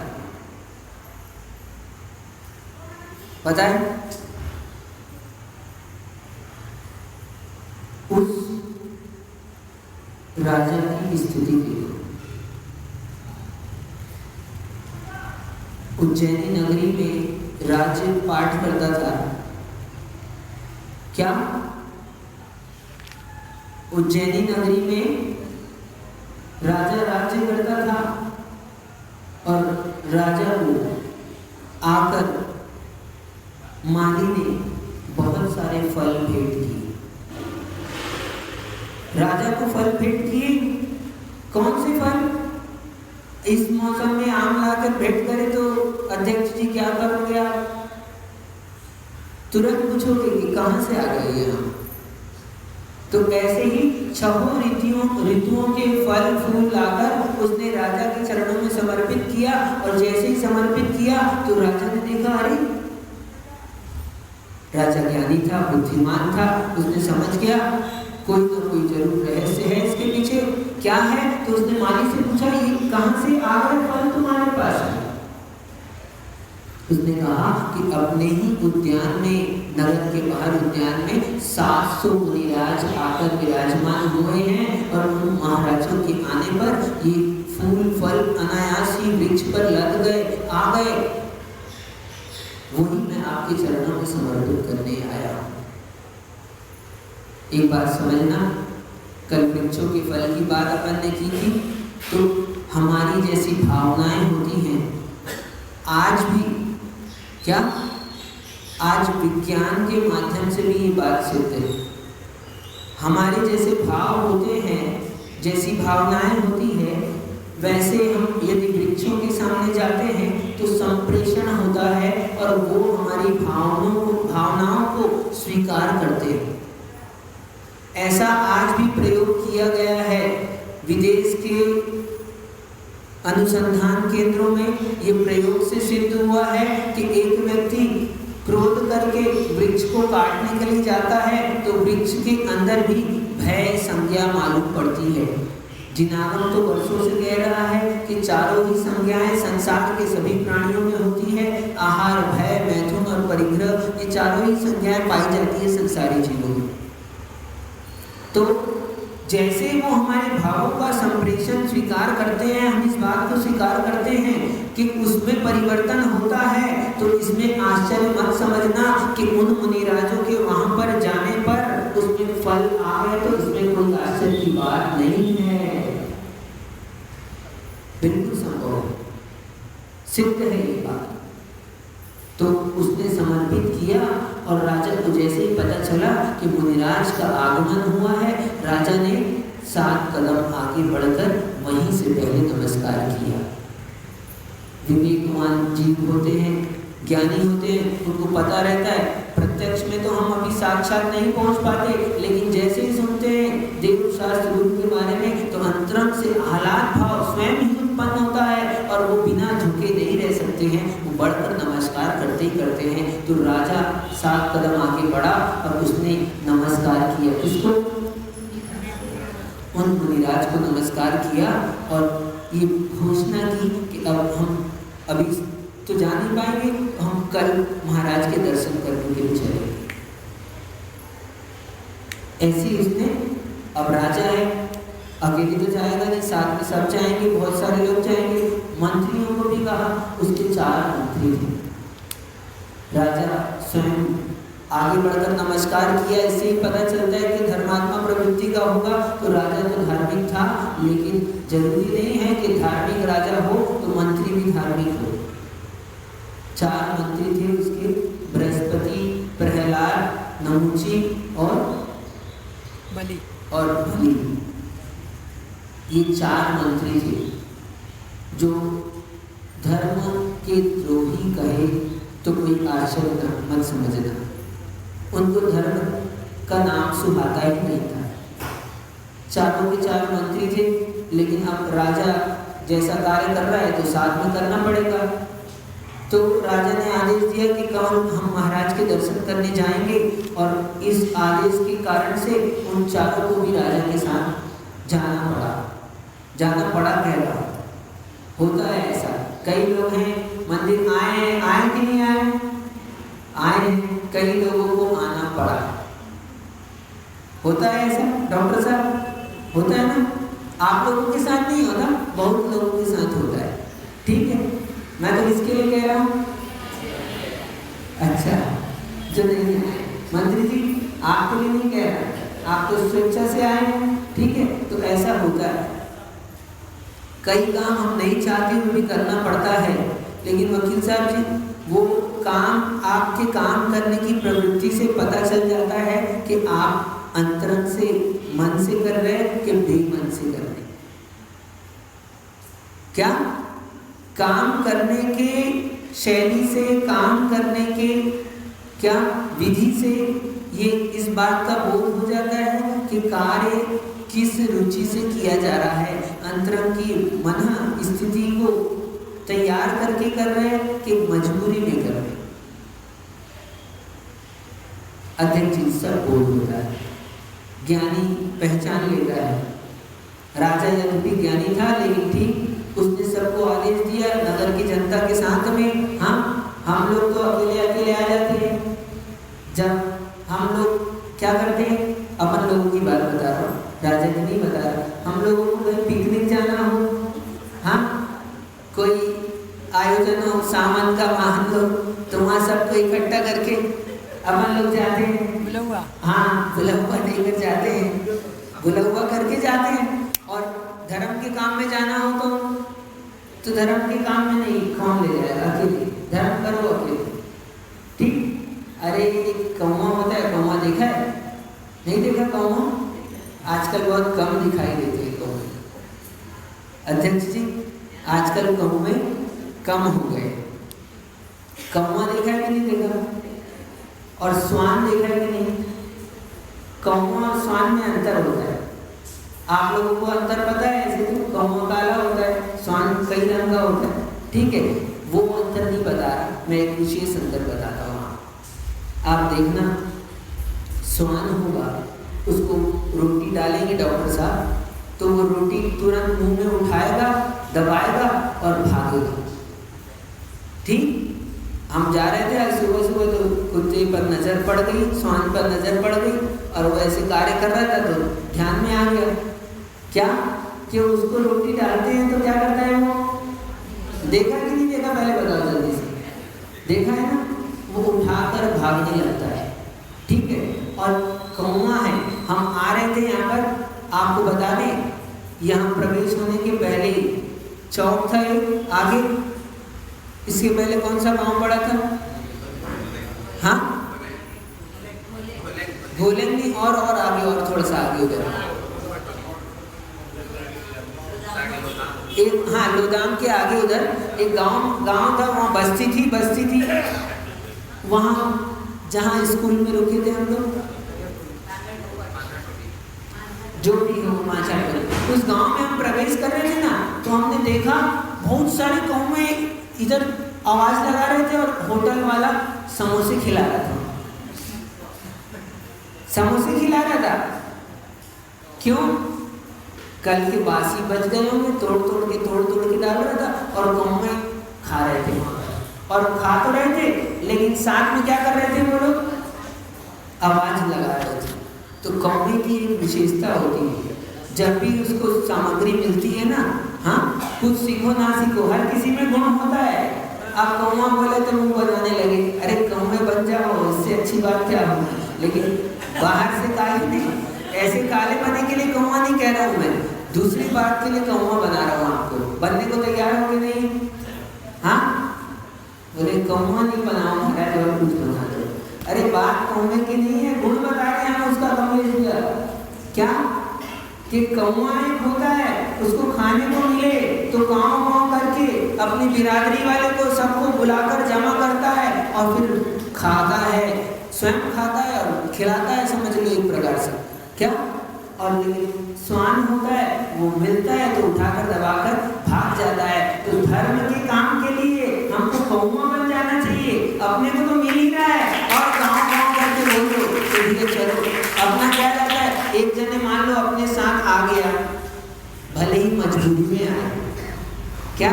पता है? उस राजा की स्थिति देखो। उज्जैनी नगरी में राज्य पाठ करता था। क्या? उज्जैनी नगरी में राजा राज्य करता था और राजा को आकर माली ने बहुत सारे फल भेंट किए। राजा को फल भेंट किए। कौन से फल? इस मौसम में आम लाकर भेंट करे तो अध्यक्ष जी क्या करोगे आप? तुरंत पूछोगे कि कहां से आ गए ये आम। तो ऐसे ही 6 ऋतुओं के फल फूल लाकर उसने राजा के चरणों में समर्पित किया। और जैसे ही समर्पित किया तो राजा ने देखा, अरे राजा ज्ञानी था, बुद्धिमान था, उसने समझ गया कोई ना कोई जरूर रहस्य है इसके पीछे। क्या है? तो उसने माली से पूछा, ये कहां से आ गए फल तुम्हारे पास? उसने कहा कि अपने ही उद्यान में, नगर के बाहर उद्यान में 700 मुनिराज आकर विराजमान हुए हैं और उन महाराजों के आने पर ये फूल फल अनायास ही वृक्ष पर लग गए, आ गए। वही मैं आपके चरणों में समर्पित करने आया हूँ। एक बात समझना, कल वृक्षों के फल की बात अपन ने की थी। तो हमारी जैसी भावनाएं होती हैं आज भी, क्या आज विज्ञान के माध्यम से भी ये बात सिद्ध है। हमारे जैसे भाव होते हैं, जैसी भावनाएं होती है, वैसे हम यदि वृक्षों के सामने जाते हैं तो संप्रेषण होता है और वो हमारी भावनाओं को स्वीकार करते हैं। ऐसा आज भी प्रयोग किया गया है। विदेश के अनुसंधान केंद्रों में ये प्रयोग से सिद्ध हुआ है कि एक व्यक्ति क्रोध करके वृक्ष को काटने के लिए जाता है तो वृक्ष के अंदर भी भय संज्ञा मालूम पड़ती है। जिनागम तो वर्षों से कह रहा है कि चारों ही संज्ञाएं संसार के सभी प्राणियों में होती है। आहार, भय, मैथुन और परिग्रह, ये चारों ही संज्ञाएं पाई जाती है संसारी जीवों में। तो जैसे वो हमारे भावों का संप्रेषण स्वीकार करते हैं, हम इस बात को स्वीकार करते हैं कि उसमें परिवर्तन होता है, तो इसमें आश्चर्य मत समझना कि उन मुनिराजों के वहां पर जाने पर उसमें फल आ गए, तो इसमें कोई आश्चर्य की बात नहीं है। बिल्कुल संभव है, सिद्ध है ये बात। तो उसने समर्पित किया और राजा को जैसे ही पता चला कि मुनिराज का आगमन हुआ है, राजा ने 7 कदम आगे बढ़कर वहीं से पहले नमस्कार किया। विवेकवान जीव होते हैं, ज्ञानी होते हैं, उनको पता रहता है। प्रत्यक्ष में तो हम अभी साक्षात नहीं पहुंच पाते, लेकिन जैसे ही सुनते हैं देव शास्त्र गुरु के बारे में तो अंतरंग से आह्लाद भाव स्वयं ही उत्पन्न होता है और वो बिना झुके नहीं रह सकते हैं, वो बढ़कर नमस्कार करते ही करते हैं। तो राजा 7 कदम आगे बढ़ा और उसने नमस्कार किया। किसको? उन मुनिराज को नमस्कार किया और ये घोषणा की कि अब हम अभी तो जा नहीं पाएंगे, हम कल महाराज के दर्शन करने के लिए चलेंगे। ऐसी उसने, अब राजा है, अकेले तो जाएगा नहीं, साथ में सब जाएंगे, बहुत सारे लोग जाएंगे। मंत्रियों को भी कहा, उसके 4 मंत्री थे। राजा स्वयं आगे बढ़कर नमस्कार किया। इससे ही पता चलता है कि धर्मात्मा प्रवृत्ति का होगा। तो राजा तो धार्मिक था, लेकिन जरूरी नहीं है कि धार्मिक राजा हो तो मंत्री भी धार्मिक हो। 4 मंत्री थे उसके, बृहस्पति, प्रहलाद, नहुची और बलि। ये 4 मंत्री थे जो धर्म के द्रोही कहे तो कोई आश्चर्य मत समझना, उनको धर्म का नाम सुहाता ही नहीं था। चारों के 4 मंत्री थे, लेकिन अब राजा जैसा कार्य कर रहा है तो साथ में करना पड़ेगा। तो राजा ने आदेश दिया कि कल हम महाराज के दर्शन करने जाएंगे, और इस आदेश के कारण से उन 4 को भी राजा के साथ जाना पड़ा। कह रहा होता है ऐसा, कई लोग हैं मंदिर आए कि नहीं आए, कई लोगों को आना पड़ा। होता है ऐसा डॉक्टर साहब, होता है ना? आप लोगों के साथ नहीं होता, बहुत लोगों के साथ होता है। ठीक है, मैं तो इसके लिए कह रहा हूँ। अच्छा, जो नहीं है मंत्री जी, आपके लिए नहीं कह रहा, आप तो स्वेच्छा से आए हैं। ठीक है, तो ऐसा होता है, कई काम हम नहीं चाहते वो भी करना पड़ता है। लेकिन वकील साहब जी, वो काम आपके काम करने की प्रवृत्ति से पता चल जाता है कि आप अंतरंग से, मन से कर रहे हैं कि बेमन से कर रहे हैं। क्या काम करने के शैली से, काम करने के क्या विधि से ये इस बात का बोध हो जाता है कि कार्य किस रुचि से किया जा रहा है, अंतरंग की मन स्थिति को तैयार करके कर रहे हैं कि मजबूरी में कर रहे हैं। अधिक चीज सब बोध होता है, ज्ञानी पहचान लेता है। राजा यद्यपि ज्ञानी था, लेकिन ठीक उसने सबको आदेश दिया नगर की जनता के साथ में। हम लोग तो अकेले आ जाते हैं। जब हम लोग क्या करते हैं, अपन लोगों की बात बता रहा हूँ, राजा की नहीं बता रहा। हम लोगों को कहीं पिकनिक जाना हो, कोई आयोजन हो, सामान का वाहन लो, तो वहाँ सबको इकट्ठा करके अपन लोग जाते हैं। बुलौआ लेकर जाते हैं, बुलौआ करके जाते हैं। और धर्म के काम में जाना हो तो धर्म के काम में नहीं, कौन ले जाएगा, अकेले धर्म करो अकेले। ठीक, अरे एक कौवा होता है, कौवा देखा है? नहीं देखा कौवा? आजकल बहुत कम दिखाई देते हैं कौवे। अध्यक्ष जी, आजकल कौवे कम हो गए। कौवा देखा है कि नहीं देखा? और स्वान देखा है कि नहीं? कौवा और स्वान में अंतर होता है। आप लोगों को अंतर पता है? ऐसे तो कौवा काला होता है, स्वान कई रंग का होता है। ठीक है, वो अंतर नहीं बता रहा, मैं एक विशेष अंतर बताता हूँ। आप देखना, स्वान होगा, उसको रोटी डालेंगे डॉक्टर साहब, तो वो रोटी तुरंत मुंह में उठाएगा, दबाएगा और भागेगा। ठीक, हम जा रहे थे आज सुबह सुबह, तो कुत्ते पर नजर पड़ गई, स्वान पर नजर पड़ गई, और वो ऐसे कार्य कर रहा था तो ध्यान में आ गया क्या कि उसको रोटी डालते हैं तो क्या करता है वो? देखा कि नहीं देखा, पहले बताओ जल्दी से। देखा है ना, वो उठाकर भागने लगता है। ठीक है, और कौवा है, हम आ रहे थे यहाँ पर, आपको बता दें, यहाँ प्रवेश होने के पहले ही चौक था एक आगे। इसके पहले कौन सा गांव पड़ा था? बोलेंगे और आगे और थोड़ा सा आगे उधर एक, हाँ लोदाम के आगे उधर एक गांव था, वहाँ बस्ती थी वहाँ जहाँ स्कूल में रुके थे हम लोग, जो भी हो माचा पर, उस गांव में हम प्रवेश कर रहे थे ना, तो हमने देखा बहुत सारे कौमें इधर आवाज लगा रहे थे और होटल वाला समोसे खिला रहा था। क्यों? कल के बासी बच गए होंगे, तोड़ के डाल रहा था और कौमें खा रहे थे और खा तो रहे थे, लेकिन साथ में क्या कर रहे थे वो लोग? आवाज लगा रहे थे। तो कौवे की एक विशेषता होती है, जब भी उसको सामग्री मिलती है ना, हाँ कुछ सीखो ना सीखो, हर किसी में गुण होता है। आप कौवा बोले तो मुंह बनाने लगे, अरे कौवे बन जाओ, इससे अच्छी बात क्या हो। लेकिन बाहर से काली नहीं, ऐसे काले बनने के लिए कौवा नहीं कह रहा हूँ मैं, दूसरी बात के लिए कौवा बना रहा हूँ आपको। बनने को तैयार हो गए नहीं? हाँ बोले कौवा नहीं बनाओ महाराज, और कुछ बना दो। अरे बात कौवे की नहीं है, गुण बता रहे हैं उसका। कमलेश भैया क्या कि कौवा एक होता है, उसको खाने को मिले तो गाँव करके अपनी बिरादरी वाले को सबको बुलाकर जमा करता है और फिर खाता है, स्वयं खाता है और खिलाता है, समझ लो एक प्रकार से क्या। और लेकिन स्वान होता है, वो मिलता है तो उठाकर दबाकर भाग जाता है। तो धर्म के काम के लिए हमको कौवा बन जाना चाहिए, अपने को तो मिल ही रहा है और गाँव करके बोल दो तो धीरे चलो। अपना क्या जाता है, एक जने मान लो अपने साथ आ गया, भले ही मजबूरी में आए क्या,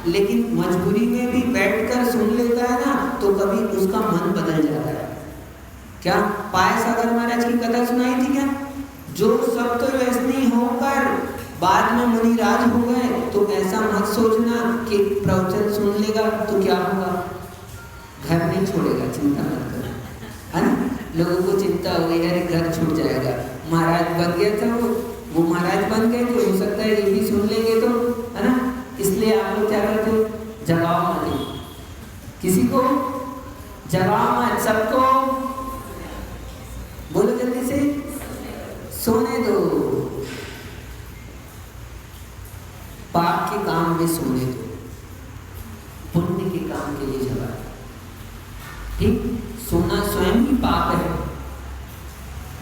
लेकिन मजबूरी में भी बैठकर सुन लेता है ना, तो कभी उसका मन बदल जाता है क्या। पाय सागर महाराज की कथा सुनाई थी क्या? जो सब तो वैष्णवी होकर बाद में मुनिराज हो गए, तो ऐसा मत सोचना कि प्रवचन सुन लेगा तो क्या होगा, घर नहीं छोड़ेगा, चिंता मत करो, है ना। लोगों को चिंता हो गई, अरे घर छूट जाएगा, महाराज बन गया था वो महाराज बन गए, तो हो सकता है ये भी सुन लेंगे तो, है ना। इसलिए आप लोग क्या करते हो, जगाओ मत, किसी को जगाओ मत, सबको बोलो जल्दी से सोने दो, पाप के काम में सोने दो, पुण्य के काम के लिए जगा। ठीक, सोना स्वयं ही पाप है।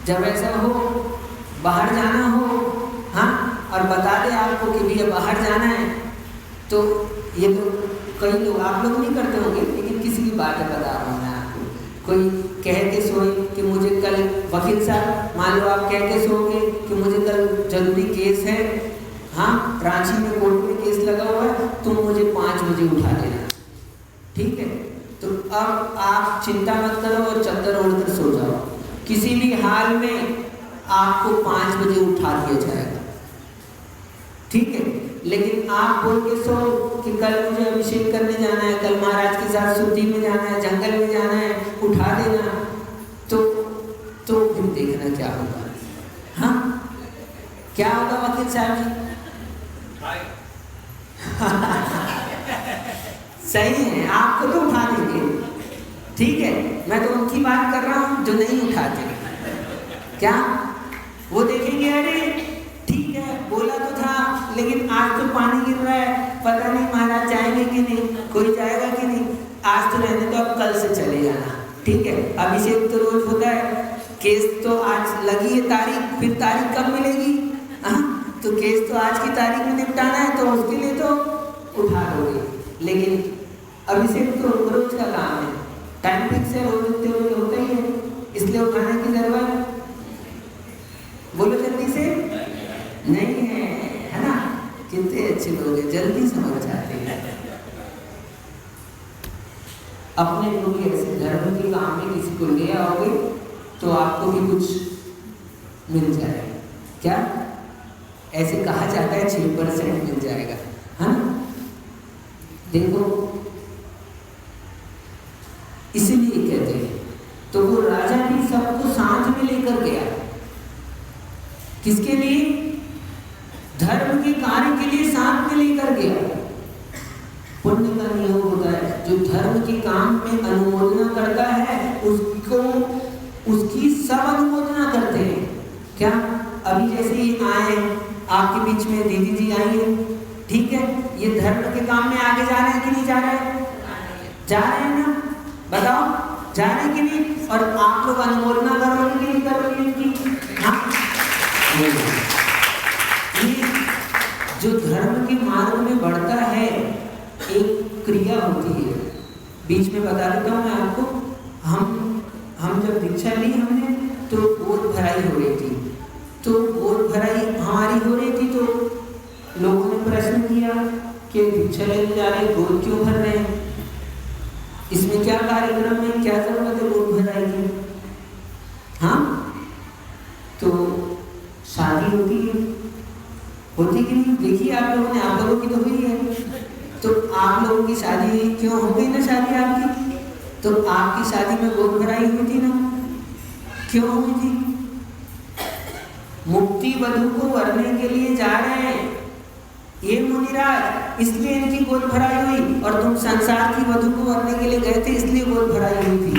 जब ऐसा हो, बाहर जाना हो, हाँ, और बता दे आपको कि भैया बाहर जाना है, तो ये तो कई लोग, आप लोग नहीं करते होंगे, लेकिन किसी की बात बता रहा हूँ मैं आपको। कोई कह के सोए कि मुझे कल, वकील साहब मान लो आप कह के सोओगे कि मुझे कल जरूरी केस है, हाँ रांची में कोर्ट में केस लगा हुआ है, तुम मुझे 5 बजे उठा देना, ठीक है। तो अब आप चिंता मत करो और चादर ओढ़कर सो जाओ, किसी भी हाल में आपको 5 बजे उठा दिया जाएगा, ठीक है। लेकिन आप बोल के सो कि कल मुझे अभिषेक करने जाना है, कल महाराज के साथ शुद्धि में जाना है, जंगल में जाना है, उठा देना, तो फिर देखना क्या होगा। हाँ क्या होगा वकील साहब जी? सही है, आपको तो उठा देंगे, ठीक है। मैं तो उनकी बात कर रहा हूँ जो नहीं उठाते, क्या वो देखेंगे, अरे ठीक है बोला तो था, लेकिन आज तो पानी गिर रहा है, पता नहीं महाराज जाएंगे कि नहीं, कोई जाएगा कि नहीं, आज तो रहने तो अब कल से चले जाना, ठीक है। अभिषेक तो रोज होता है, केस तो आज लगी है तारीख, फिर तारीख कब मिलेगी, हाँ तो केस तो आज की तारीख में निपटाना है, तो उसके लिए तो उठा दोगे। लेकिन अभिषेक तो रोज का काम है, टाइम फिक्स है, रोज उठते हुए होता ही है, इसलिए उठाने की जरूरत, बोलो जल्दी से, नहीं है ना। कितने अच्छे लोग हैं, जल्दी समझ जाते हैं। अपने लोग ऐसे धर्म के काम में किसी को ले आओगे तो आपको भी कुछ मिल जाएगा, क्या ऐसे कहा जाता है 6% मिल जाएगा, हाँ देखो, इसीलिए कहते हैं। तो वो राजा भी सबको साथ में लेकर गया, किसके लिए? धर्म के कार्य के लिए साथ में लेकर गया। पुण्य का नियोग होता है, जो धर्म के काम में अनुमोदना करता है उसको उसकी सब अनुमोदना करते हैं। क्या अभी जैसे ही आए आपके बीच में दीदी जी आई है, ठीक है, ये धर्म के काम में आगे जा रहे हैं कि नहीं जा रहे हैं? जा रहे हैं ना, बताओ जा रहे हैं कि नहीं? और आप लोग अनुमोदना करोगे कि नहीं करोगे इनकी? हाँ, ये जो धर्म के मार्ग में बढ़ता है एक क्रिया होती है। बीच में बता देता हूँ मैं आपको, हम जब दीक्षा ली हमने तो गोद भराई हो रही थी, तो गोद भराई हमारी हो रही थी, तो लोगों ने प्रश्न किया कि दीक्षा लेने जा रहे गोद क्यों भर रहे हैं, इसमें क्या कार्यक्रम है, क्या जरूरत है गोद भराई की? हाँ, तो शादी होती कि नहीं? देखिए आप लोगों ने, आप लोगों की तो हुई है, तो आप लोगों की शादी क्यों हो गई ना, शादी आपकी, तो आपकी शादी में गोद भराई हुई थी ना, क्यों हुई थी? मुक्ति वधु को वरने के लिए जा रहे हैं ये मुनिराज, इसलिए इनकी गोद भराई हुई, और तुम संसार की वधु को वरने के लिए गए थे इसलिए गोद भराई हुई थी।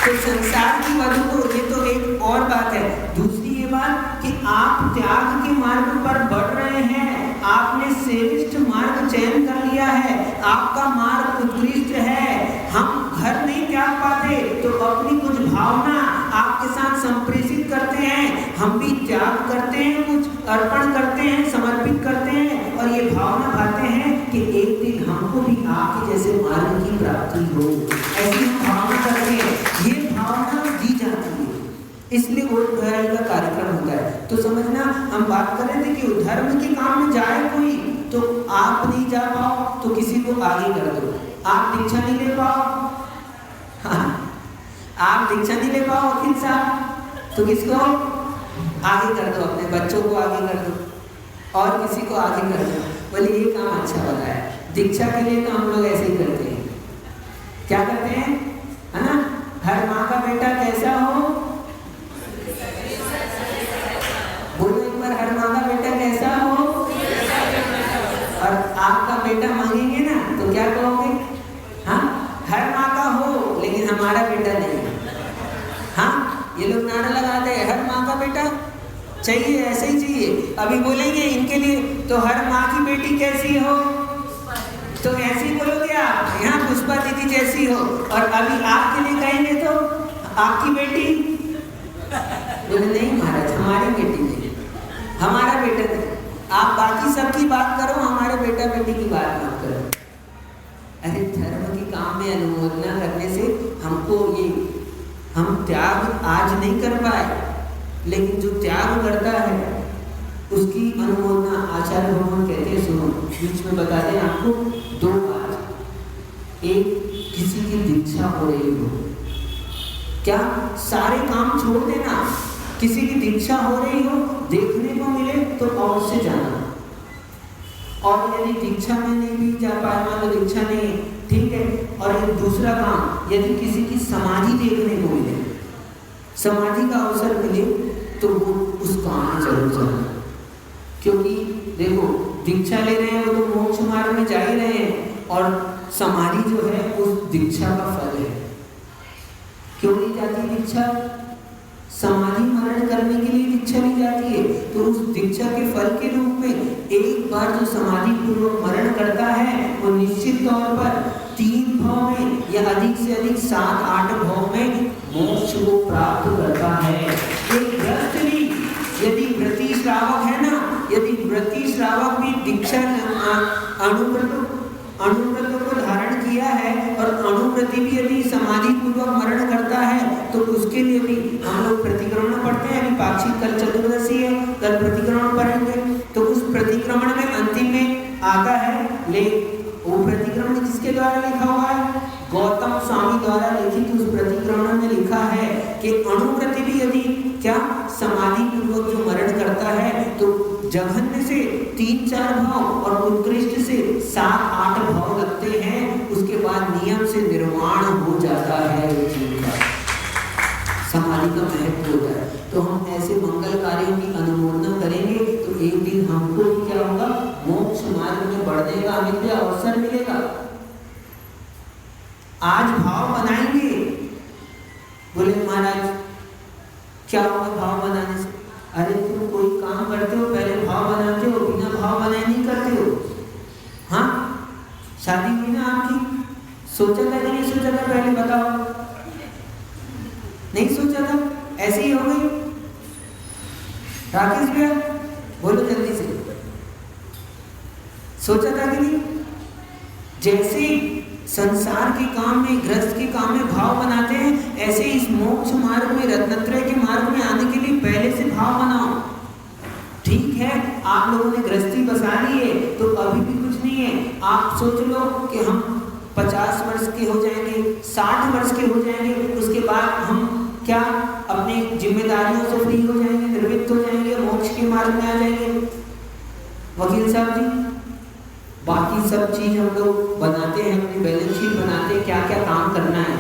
तो संसार की वधु को, ये तो एक और बात है। दूसरी ये बात कि आप त्याग के मार्ग पर बढ़ रहे हैं, आपने श्रेष्ठ मार्ग चयन कर लिया है, आपका मार्ग उत्कृष्ट है। हम घर नहीं त्याग पाते तो अपनी कुछ भावना आपके साथ संप्रेषित करते हैं, हम भी त्याग करते हैं, कुछ अर्पण करते हैं, समर्पित करते हैं, और ये भावना भाते हैं कि एक दिन हमको भी आपके जैसे मार्ग की प्राप्ति हो, ऐसी भावना करते हैं। ये भावना दी जाती है, इसलिए गोद भराई का कार्यक्रम होता है। तो समझना, हम बात कर रहे थे कि धर्म के काम में जाए कोई, तो आप नहीं जा पाओ तो किसी को आगे कर दो। आप दीक्षा नहीं ले पाओ, हाँ, आप दीक्षा नहीं ले पाओ वकील साहब, तो किसको आगे कर दो, अपने बच्चों को आगे कर दो, और किसी को आगे कर दो। बोले ये काम अच्छा बताया। दीक्षा के लिए तो हम लोग ऐसे ही करते हैं, क्या करते हैं, है ना? हर माँ का बेटा कैसा हो, बोलो एक बार, हर माँ का बेटा कैसा हो। और आपका बेटा मांगेंगे ना तो क्या कहोगे? हाँ, हर माँ का हो लेकिन हमारा बेटा नहीं। हाँ, ये लोग नारा लगाते हैं, हर माँ का बेटा चाहिए, ऐसे ही चाहिए। अभी बोलेंगे इनके लिए तो हर माँ की बेटी कैसी हो, तो ऐसे ही बोलोगे आप, यहाँ पुष्पा दीदी जैसी हो। और अभी आपके लिए कहेंगे तो आपकी बेटी, बोले नहीं महाराज, हमारी बेटी नहीं, हमारा बेटा नहीं। आप बाकी सबकी बात करो, हमारे बेटा बेटी की बात मत करो। अरे धर्म के काम में अनुमोदना करने से हमको ये, हम त्याग आज नहीं कर पाए, लेकिन जो त्याग करता है उसकी अनुमोदना आचार्य भगवान कहते हैं। सुनो, बीच में बता दें आपको दो बात। एक, किसी की दीक्षा हो रही हो, क्या सारे काम छोड़ देना, किसी की दीक्षा हो रही हो, देखने को मिले तो अवश्य जाना। और यदि दीक्षा में नहीं भी जा पाए, मान लो दीक्षा नहीं, ठीक है। और एक दूसरा काम, यदि किसी की समाधि देखने को मिले, समाधि का अवसर मिले, तो वो उस काम में जरूर जाना। क्योंकि देखो, दीक्षा ले रहे हैं वो तो मोक्ष मार्ग में जा ही रहे हैं, और समाधि जो है उस दीक्षा का फल है। क्यों नहीं जाती दीक्षा? समाधि मरण करने के लिए दीक्षा ली जाती है। तो उस दीक्षा के फल के रूप में एक बार जो समाधि पूर्वक मरण करता है, वो निश्चित तौर पर 3 भाव में या अधिक से अधिक 7-8 भाव में मोक्ष को प्राप्त करता है। एक ग्रस्त भी, यदि व्रती श्रावक है ना, यदि व्रती श्रावक भी दीक्षा अनुव्रत को धारण किया है, और अनुव्रति भी यदि समाधि पूर्वक मरण करता है, तो उसके लिए भी हम लोग प्रतिक्रमण पढ़ते हैं। अभी पाक्षिक कल चतुर्दशी है, कल प्रतिक्रमण पढ़ेंगे। तो उस प्रतिक्रमण में अंतिम में आता है, ले वो प्रतिक्रमण किसके द्वारा लिखा हुआ है? गौतम स्वामी द्वारा लिखित उस प्रतिक्रमण में लिखा है कि अनुव्रति भी यदि क्या समाधि पूर्वक जो मरण करता है, तो जघन्य से 3-4 भाव और उत्कृष्ट से 7-8 भाव लगते हैं। उसके बाद नियम से निर्वाण हो जाता है जीव का, समाधि का महत्व होता है। तो हम ऐसे मंगल कार्यों की अनुमोदना करेंगे तो एक दिन हमको क्या होगा? मोक्ष मार्ग में बढ़ने का हमें अवसर मिलेगा। आज भाव बनाएंगे क्या होगा भाव बनाने से? अरे तुम कोई काम करते हो पहले भाव बनाते हो, बिना भाव बनाए नहीं करते हो। हाँ, शादी हुई ना आपकी, सोचा था कि नहीं सोचा था? पहले बताओ। नहीं सोचा था, ऐसे ही हो गई। राकेश भैया बोलो जल्दी से, सोचा था कि नहीं? जैसे संसार के काम में, गृहस्थ के काम में भाव बनाते हैं, ऐसे इस मोक्ष मार्ग में, रत्नत्रय के मार्ग में आने के लिए पहले से भाव बनाओ। ठीक है, आप लोगों ने गृहस्थी बसा ली है तो अभी भी कुछ नहीं है। आप सोच लो कि हम 50 वर्ष के हो जाएंगे, 60 वर्ष के हो जाएंगे, उसके बाद हम क्या अपनी जिम्मेदारियों से फ्री हो जाएंगे, निवृत्त हो जाएंगे, मोक्ष के मार्ग में आ जाएंगे। वकील साहब जी, बाकी सब चीज हम लोग बनाते हैं, अपनी बैलेंस शीट बनाते हैं, क्या क्या काम करना है।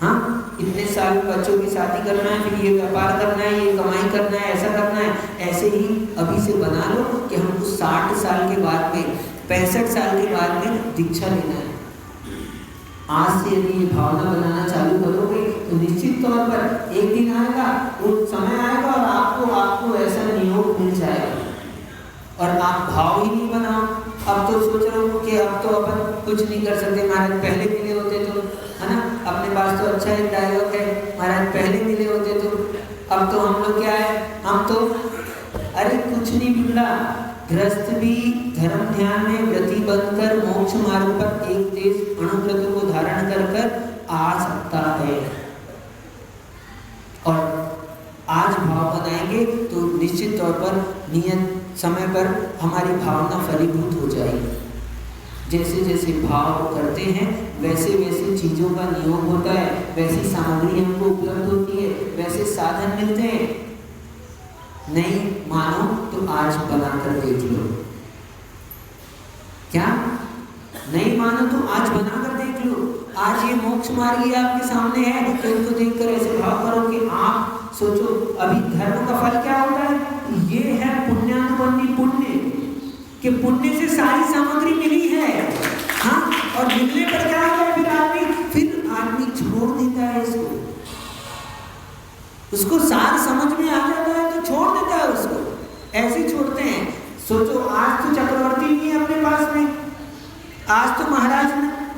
हाँ, इतने साल बच्चों की शादी करना है, फिर ये व्यापार करना है, ये कमाई करना है, ऐसा करना है। ऐसे ही अभी से बना लो कि हमको 60 साल के बाद में, 65 साल के बाद में दीक्षा लेना है। आज से यदि ये भावना बनाना चालू करोगे तो निश्चित तौर पर एक दिन आएगा, वो समय आएगा और आपको ऐसा नियोग मिल जाएगा और आप भाव ही नहीं बनाओ। अब तो सोच रहे हो कि अब तो अपन कुछ नहीं कर सकते, महाराज पहले मिले होते तो, है ना? अपने पास तो अच्छा एक डायलॉग है, महाराज पहले मिले होते तो। अब तो हम लोग क्या है, हम तो अरे कुछ नहीं बिगड़ा। गृहस्थ भी धर्म ध्यान में व्रति बनकर मोक्ष मार्ग पर एक देश अणुव्रत को धारण कर कर आ सकता है। और आज भाव बनाएंगे तो निश्चित तौर पर नियत समय पर हमारी भावना फलीभूत हो जाएगी। जैसे जैसे भाव करते हैं वैसे वैसे चीज़ों का नियोग होता है, वैसी सामग्री हमको उपलब्ध होती है, वैसे साधन मिलते हैं। नहीं मानो तो आज बनाकर देख लो। क्या नहीं मानो तो आज बनाकर देख लो। आज ये मोक्ष मार्ग ही आपके सामने है तो उनको देखकर ऐसे भाव करो कि आप सोचो अभी धर्म का फल क्या होता है? ये है पुण्यानुबंधी पुण्य, कि पुण्य से सारी सामग्री मिली है। हाँ, और मिलने पर क्या होता है? फिर आदमी छोड़ देता है इसको, उसको सार समझ में आ जाता है तो छोड़ देता है उसको, ऐसे छोड़ते हैं। सोचो आज तो चक्रवर्ती नहीं है अपने पास में, आज तो महाराज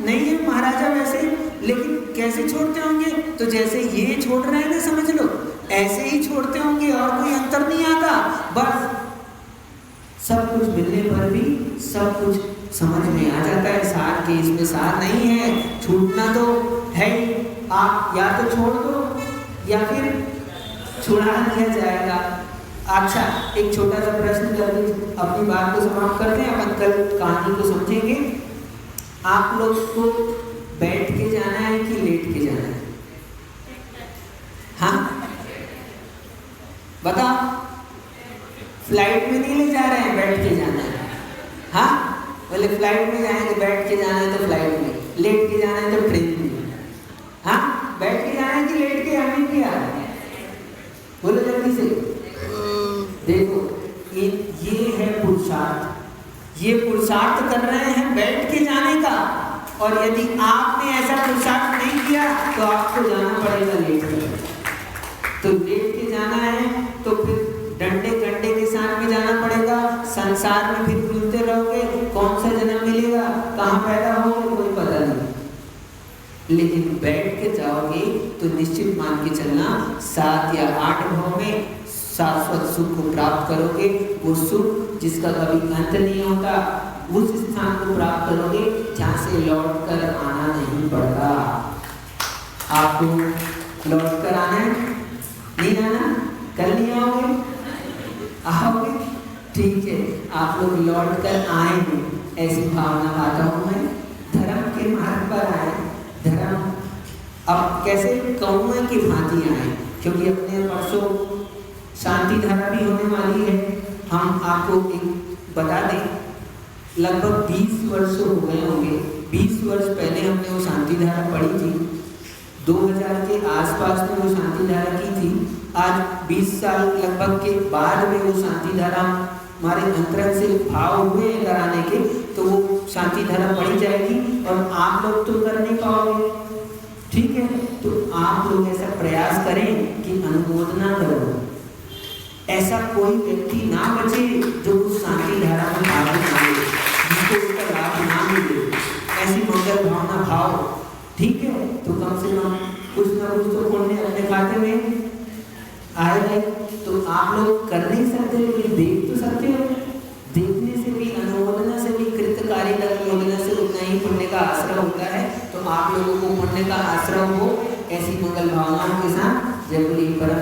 नहीं है, महाराजा वैसे, लेकिन कैसे छोड़ते होंगे? तो जैसे ये छोड़ रहे हैं ना, समझ लो ऐसे ही छोड़ते होंगे और कोई अंतर नहीं आता। बस सब कुछ मिलने पर भी सब कुछ समझ में आ जाता है। सार के इसमें सार नहीं है, छूटना तो है ही। आप या तो छोड़ दो या फिर छुड़ा दिया जाएगा। अच्छा, एक छोटा सा प्रश्न करके अपनी बात को समाप्त करते हैं, अपन कल कहानी को समझेंगे। आप लोग को बैठ के जाना है कि लेट के जाना है? हाँ बताओ। फ्लाइट में नहीं ले जा रहे हैं, बैठ के जाना है। हाँ, बोले फ्लाइट में जाएंगे, बैठ के जाना है तो फ्लाइट में, लेट के जाना है तो ट्रेन में। हाँ, बैठ के जाना है कि लेट के? हमें क्या बोलो जल्दी से। देखो ये है पुरुषार्थ, ये पुरुषार्थ कर रहे हैं बैठ के जाने का। और यदि आपने ऐसा पुरुषार्थ नहीं किया तो आपको जाना पड़ेगा लेट के। तो लेट के जाना है तो फिर डंडे गंडे के साथ में जाना पड़ेगा। संसार में फिर घूमते रहोगे, कौन सा जन्म मिलेगा, कहाँ पैदा होगे, कोई पता नहीं। लेकिन बैठ के जाओगे तो निश्चित मान के चलना 7 या 8 भाव में शाश्वत सुख को प्राप्त करोगे। वो सुख जिसका कभी अंत नहीं होता, उस स्थान को प्राप्त करोगे जहाँ से लौट कर आना नहीं पड़ता। आपको लौट कर आना है? नहीं आना? कल नहीं आओगे? आओगे? ठीक है, आप लोग लौट कर आएंगे, ऐसी भावना पाता हूँ मैं। धर्म के मार्ग पर आए, धर्म अब कैसे कौए की भांति आए, क्योंकि अपने परसों शांति धारा भी होने वाली है। हम आपको एक बता दें, लगभग 20 वर्ष हो गए होंगे। 20 वर्ष पहले हमने वो शांति धारा पढ़ी थी, 2000 के आसपास में वो शांति धारा की थी। आज 20 साल लगभग के बाद में वो शांति धारा हमारे अंतरंग से भाव हुए कराने के, तो वो शांति धारा पढ़ी जाएगी और आप लोग तो कर नहीं पाओगे। ठीक है, तो आप लोग ऐसा प्रयास करें कि अनुमोदना करो। ऐसा कोई व्यक्ति ना बचे जो उस शांति धारा में भाग ना ले, जिसको उसका लाभ ना मिले। ऐसी मंगल भावना भाव, ठीक है, तो कम से कम कुछ ना कुछ तो पुण्य अपने खाते में आएगा। तो आप लोग कर नहीं सकते लेकिन देख तो सकते हो। देखने से भी, अनुमोदना से भी, कृतकारी अनुमोदना से उतना ही पुण्य का आश्रय होता है। तो आप लोगों को पुण्य का आश्रय हो, ऐसी मंगल भावनाओं के साथ जय बोले परम